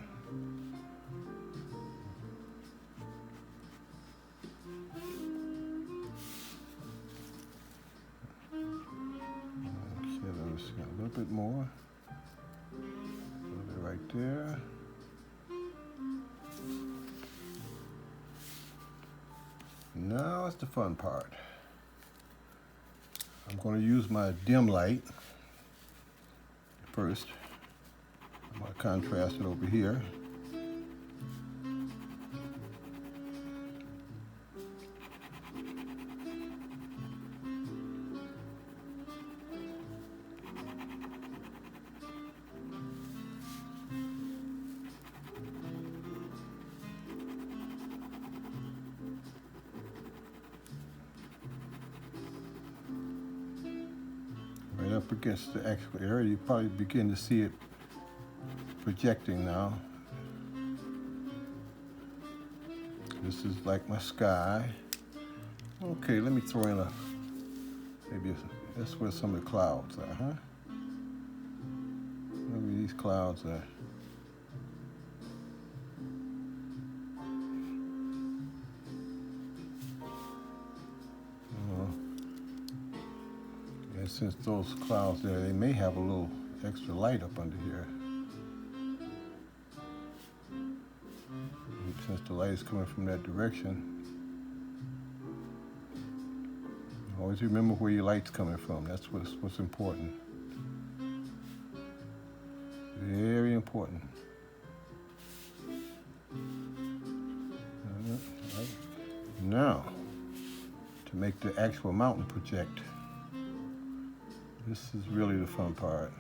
A little bit more. Put it right there. Now it's the fun part. I'm going to use my dim light first. I'm going to contrast it over here. Right up against the actual area, you probably begin to see it projecting now. This is like my sky. Okay, let me throw in that's where some of the clouds are, huh? Maybe these clouds are. And since those clouds there, they may have a little extra light up under here. And since the light is coming from that direction, always remember where your light's coming from. That's what's important. Very important. Right. Now, to make the actual mountain project, this is really the fun part.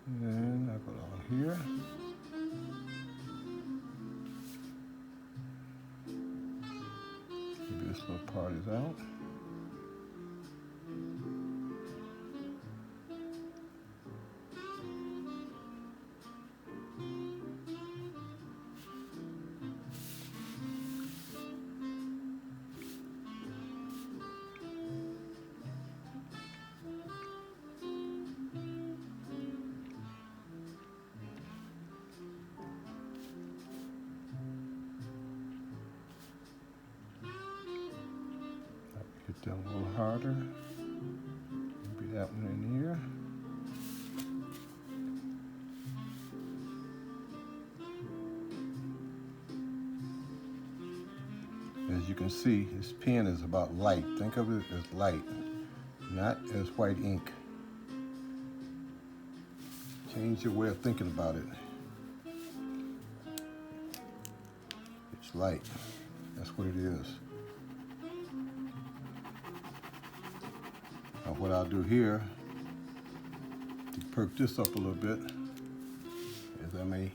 And I go down here. Maybe this little part is out. Get that a little harder. Maybe that one in here. As you can see, this pen is about light. Think of it as light, not as white ink. Change your way of thinking about it. It's light. That's what it is. Now what I'll do here to perk this up a little bit is I may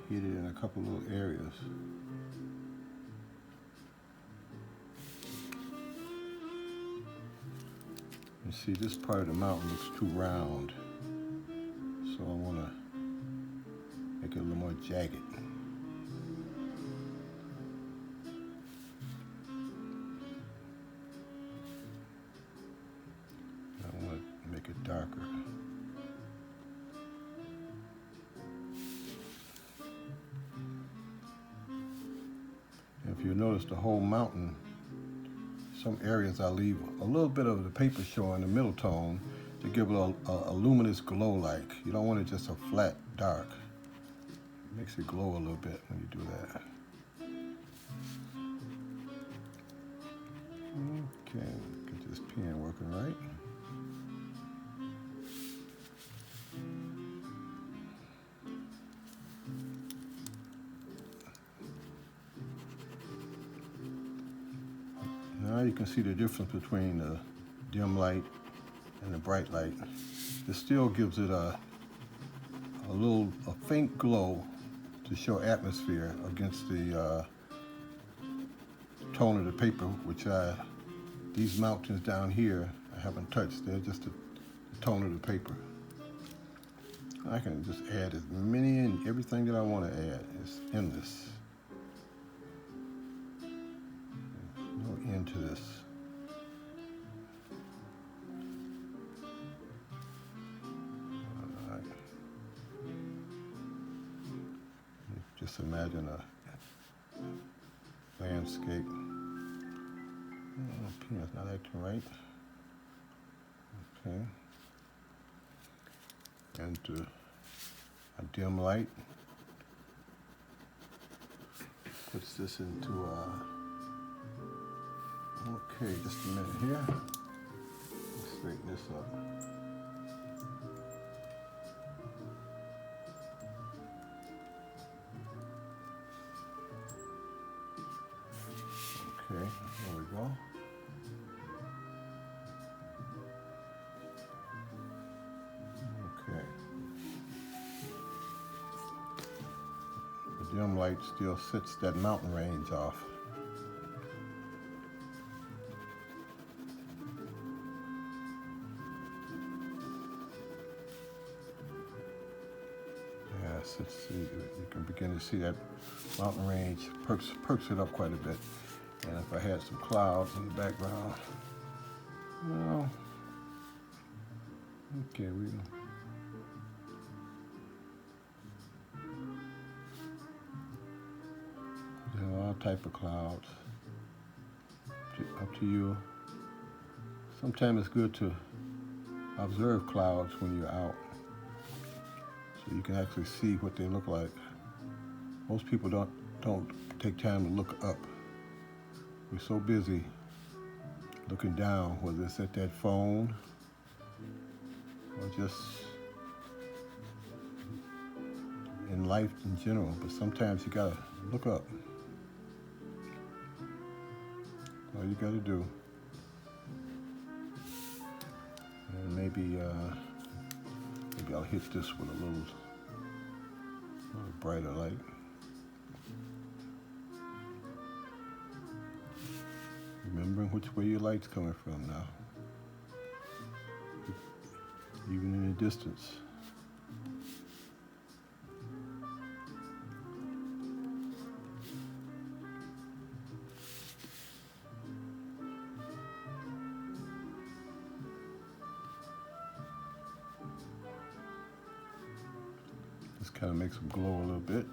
hit it in a couple little areas. You see, this part of the mountain looks too round, so I want to make it a little more jagged. I want to make it darker. If you notice the whole mountain, some areas I leave a little bit of the paper showing the middle tone to give it a luminous glow like. You don't want it just a flat dark. It makes it glow a little bit when you do that. Okay, get this pen working right. Now you can see the difference between the dim light and the bright light. It still gives it a faint glow to show atmosphere against the tone of the paper, which these mountains down here I haven't touched. They're just the tone of the paper. I can just add as many and everything that I want to add. It's endless. No end to this. All right. Just imagine a landscape. Oh, pen's not acting right. Okay. And a dim light puts this into okay, just a minute here. Let's straighten this up. Okay, there we go. Okay. The dim light still sets that mountain range off. Yes, you can begin to see that mountain range perks it up quite a bit. And if I had some clouds in the background, well, okay, all type of clouds. Up to you. Sometimes it's good to observe clouds when you're out, so you can actually see what they look like. Most people don't take time to look up. We're so busy looking down, whether it's at that phone or just in life in general. But sometimes you gotta look up. All you gotta do. And maybe I'll hit this with a little brighter light. Remembering which way your light's coming from now, even in the distance. This kind of makes them glow a little bit.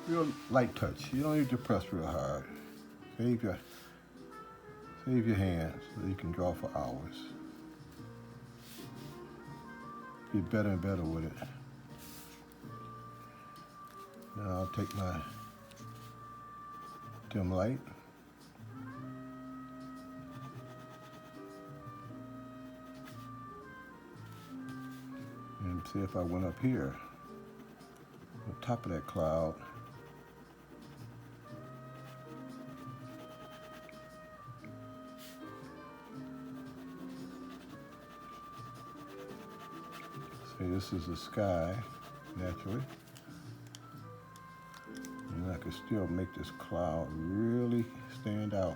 Real light touch. You don't need to press real hard. Save your hands so you can draw for hours. Get better and better with it. Now I'll take my dim light. And see if I went up here, on top of that cloud. Say this is the sky, naturally. And I could still make this cloud really stand out.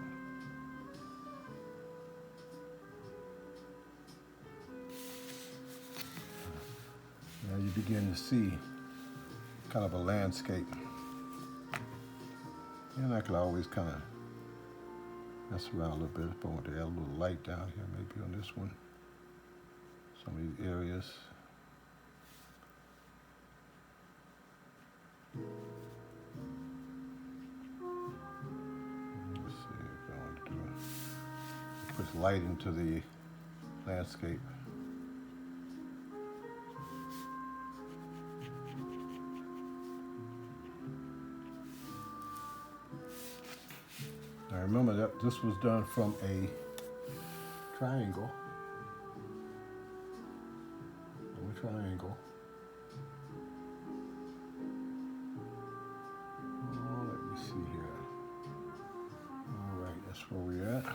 Now you begin to see kind of a landscape. And I could always kind of mess around a little bit if I want to add a little light down here, maybe on this one. Some of these areas. Let's see if I want to do it. Puts light into the landscape. Now remember that this was done from a triangle. Triangle. Oh, let me see here. All right, that's where we're at.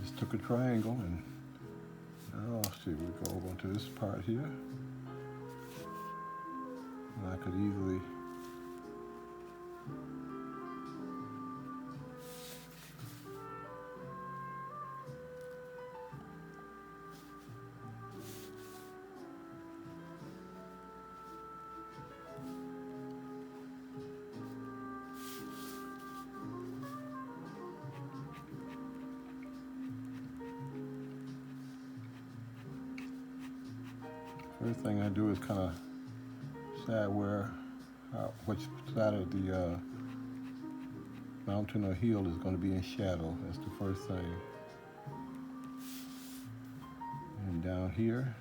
Just took a triangle and now let's see, we go over into this part here. And I could easily first thing I do is kind of decide which side of the mountain or hill is going to be in shadow. That's the first thing. And down here,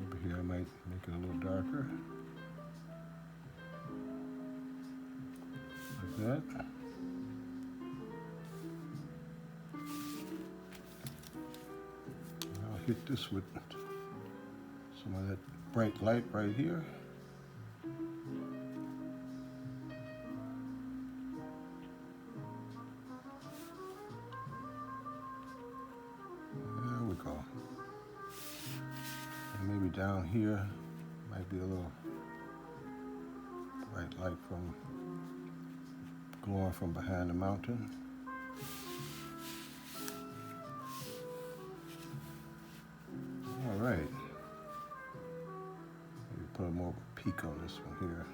over here I might make it a little darker, like that. Hit this with some of that bright light right here. There we go. And maybe down here might be a little bright light from glowing from behind the mountain. All right, maybe put more of a peak on this one here.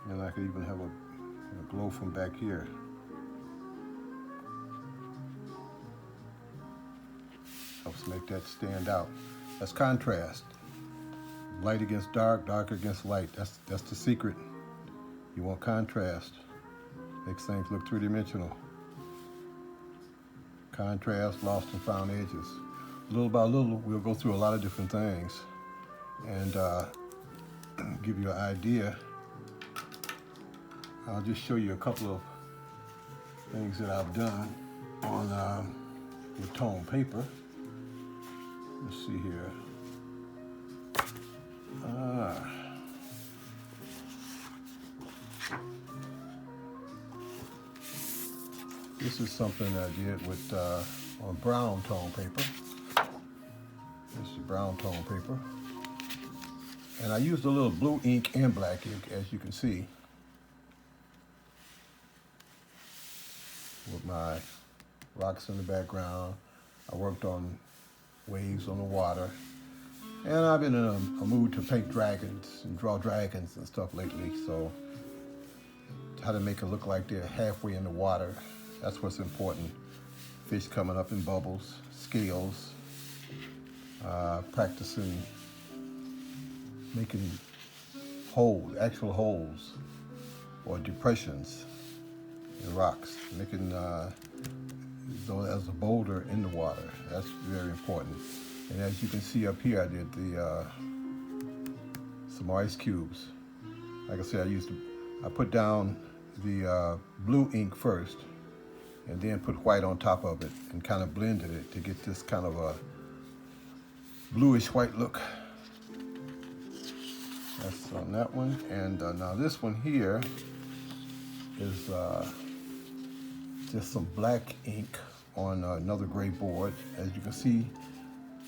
And I could even have a glow from back here. Helps make that stand out. That's contrast. Light against dark, dark against light. That's the secret. You want contrast. Makes things look three-dimensional. Contrast, lost and found edges. Little by little, we'll go through a lot of different things and give you an idea. I'll just show you a couple of things that I've done on with tone paper. Let's see here. This is something I did with on brown tone paper. This is brown tone paper. And I used a little blue ink and black ink, as you can see, with my rocks in the background. I worked on waves on the water. And I've been in a mood to paint dragons and draw dragons and stuff lately. So how to make it look like they're halfway in the water. That's what's important. Fish coming up in bubbles, scales, practicing making holes, actual holes or depressions in rocks, making though as a boulder in the water. That's very important. And as you can see up here, I did the some ice cubes. Like I said, I put down the blue ink first, and then put white on top of it and kind of blended it to get this kind of a bluish white look. That's on that one. And now this one here is just some black ink on another gray board. As you can see,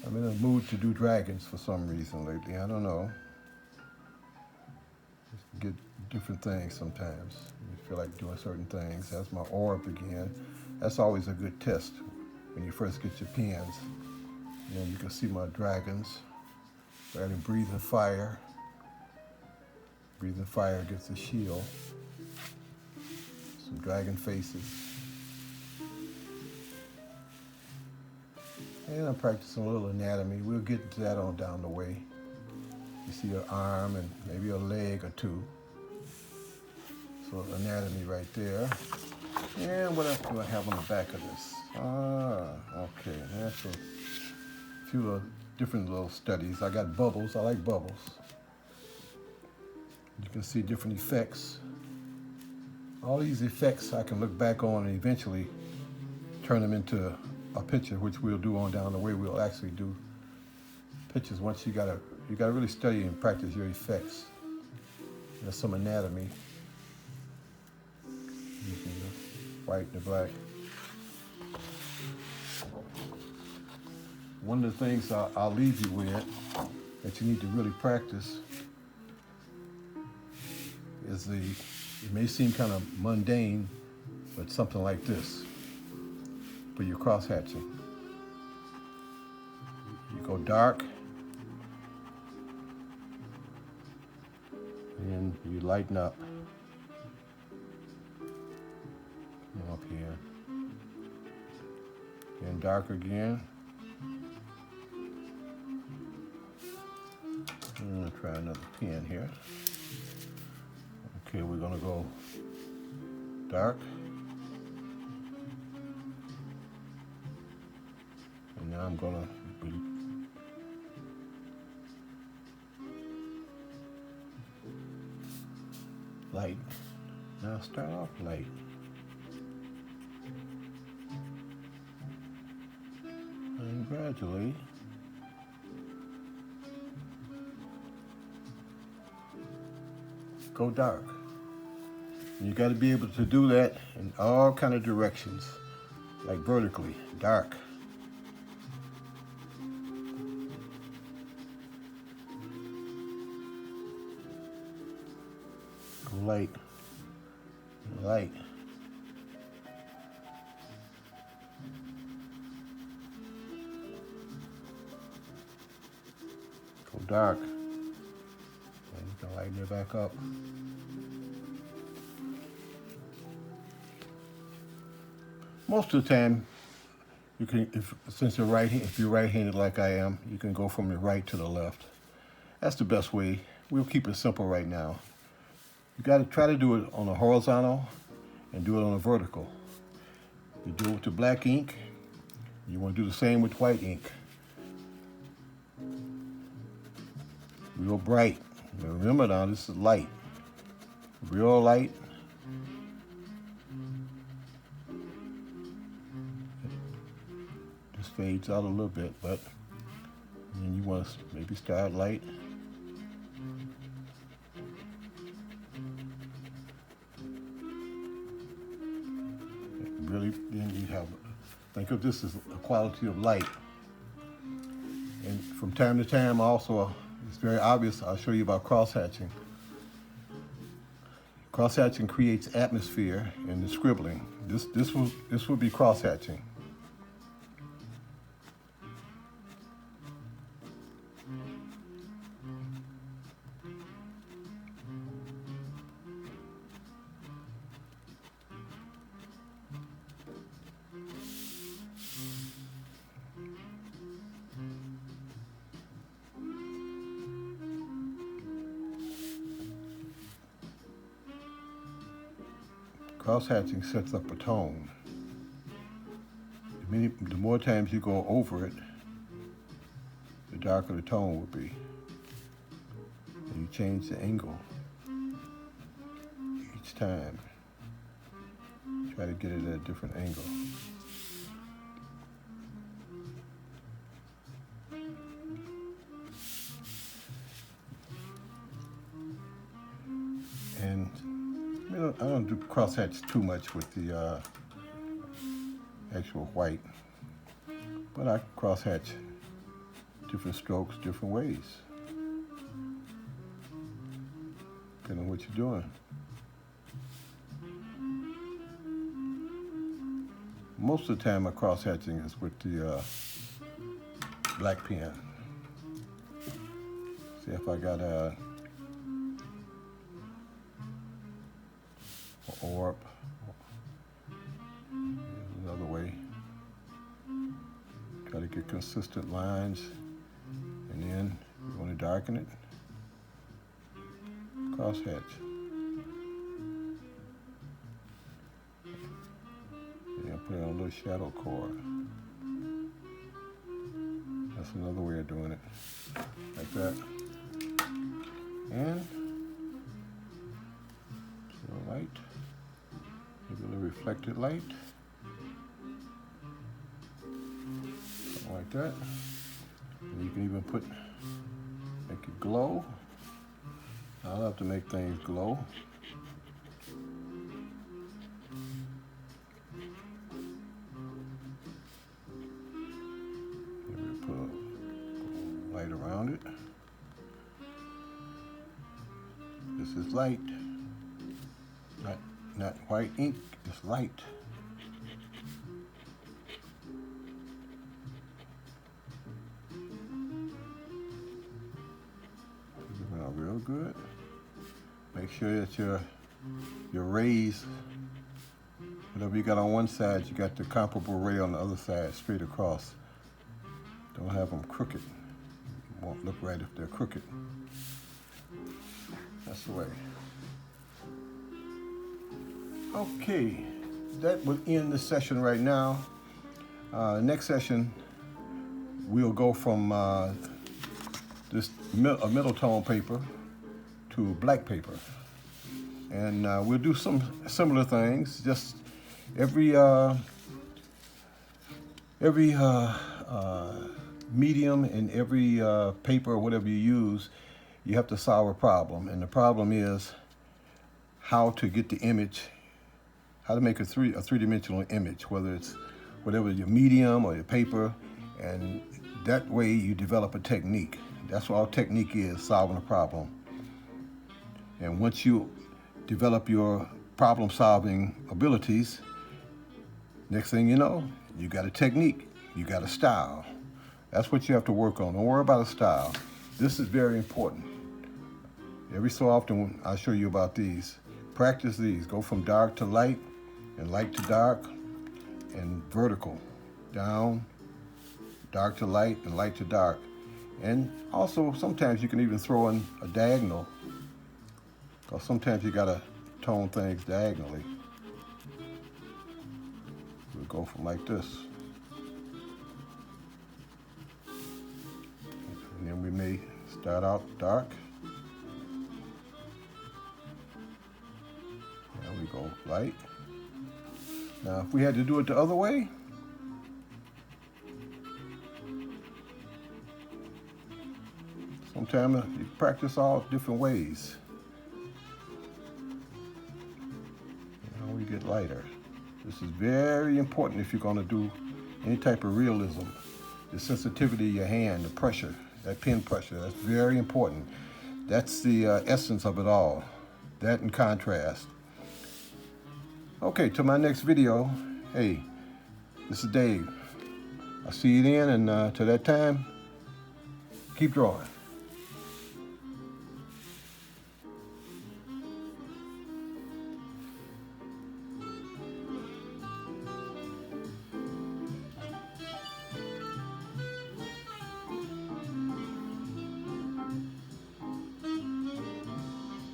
I'm in a mood to do dragons for some reason lately. I don't know. Just get different things sometimes. You feel like doing certain things. That's my orb again. That's always a good test when you first get your pens. And you can see my dragons. Got him breathing fire. Breathing fire gets a shield. Some dragon faces. And I'm practicing a little anatomy. We'll get into that on down the way. You see an arm and maybe a leg or two. So anatomy right there. And what else do I have on the back of this? Okay. That's a few little different little studies. I got bubbles. I like bubbles. You can see different effects. All these effects I can look back on and eventually turn them into a picture, which we'll do on down the way. We'll actually do pictures once you gotta really study and practice your effects. There's some anatomy. Using the white and the black. One of the things I'll leave you with that you need to really practice is it may seem kind of mundane, but something like this. For your cross hatching. You go dark, and you lighten up. Come up here. And dark again. I'm gonna try another pen here. Okay, we're gonna go dark. And now I'm gonna light. Now start off light. And gradually go dark. And you got to be able to do that in all kind of directions, like vertically, dark. Go light, light. Go dark. And you can lighten it back up. Most of the time, you can, if you're right-handed like I am, you can go from the right to the left. That's the best way. We'll keep it simple right now. You got to try to do it on a horizontal and do it on a vertical. You do it with the black ink. You want to do the same with white ink. Real bright. Now remember now, this is light. Real light. This fades out a little bit, but then you want to maybe start light. Really, then you have, think of this as a quality of light. And from time to time also, it's very obvious, I'll show you about cross-hatching. Cross-hatching creates atmosphere in the scribbling. This will be cross-hatching. Cross-hatching sets up a tone. The more times you go over it, the darker the tone will be. And you change the angle each time. Try to get it at a different angle. And I don't do crosshatch too much with the actual white, but I crosshatch different strokes, different ways, depending on what you're doing. Most of the time, my cross-hatching is with the black pen. See if I got a orb. Here's another way. Try to get consistent lines, and then you want to darken it. Cross-hatch. And put it on a little shadow cord. That's another way of doing it, like that. And so light, maybe a little reflected light, something like that. And you can even make it glow. I love to make things glow. Maybe put a light around it. This is light, not white ink, it's light. Moving out real good. Make sure that your rays, whatever you got on one side, you got the comparable ray on the other side, straight across. Don't have them crooked. It won't look right if they're crooked. That's the way. Okay, that will end the session right now. Next session, we'll go from a middle tone paper to black paper. And we'll do some similar things. Just every medium and every paper or whatever you use, you have to solve a problem, and the problem is how to get the image, how to make a three-dimensional image, whether it's whatever your medium or your paper, and that way you develop a technique. That's what all technique is, solving a problem. And once you develop your problem-solving abilities, next thing you know, you got a technique, you got a style. That's what you have to work on. Don't worry about a style. This is very important. Every so often, I'll show you about these. Practice these. Go from dark to light, and light to dark, and vertical. Down, dark to light, and light to dark. And also, sometimes you can even throw in a diagonal, because sometimes you gotta tone things diagonally. We'll go from like this. And then we may start out dark. There we go, light. Now, if we had to do it the other way, sometimes you practice all different ways. Now we get lighter. This is very important if you're going to do any type of realism. The sensitivity of your hand, the pressure, that pen pressure, that's very important. That's the essence of it all. That and contrast. Okay, to my next video, hey, this is Dave. I'll see you then, and till that time, keep drawing.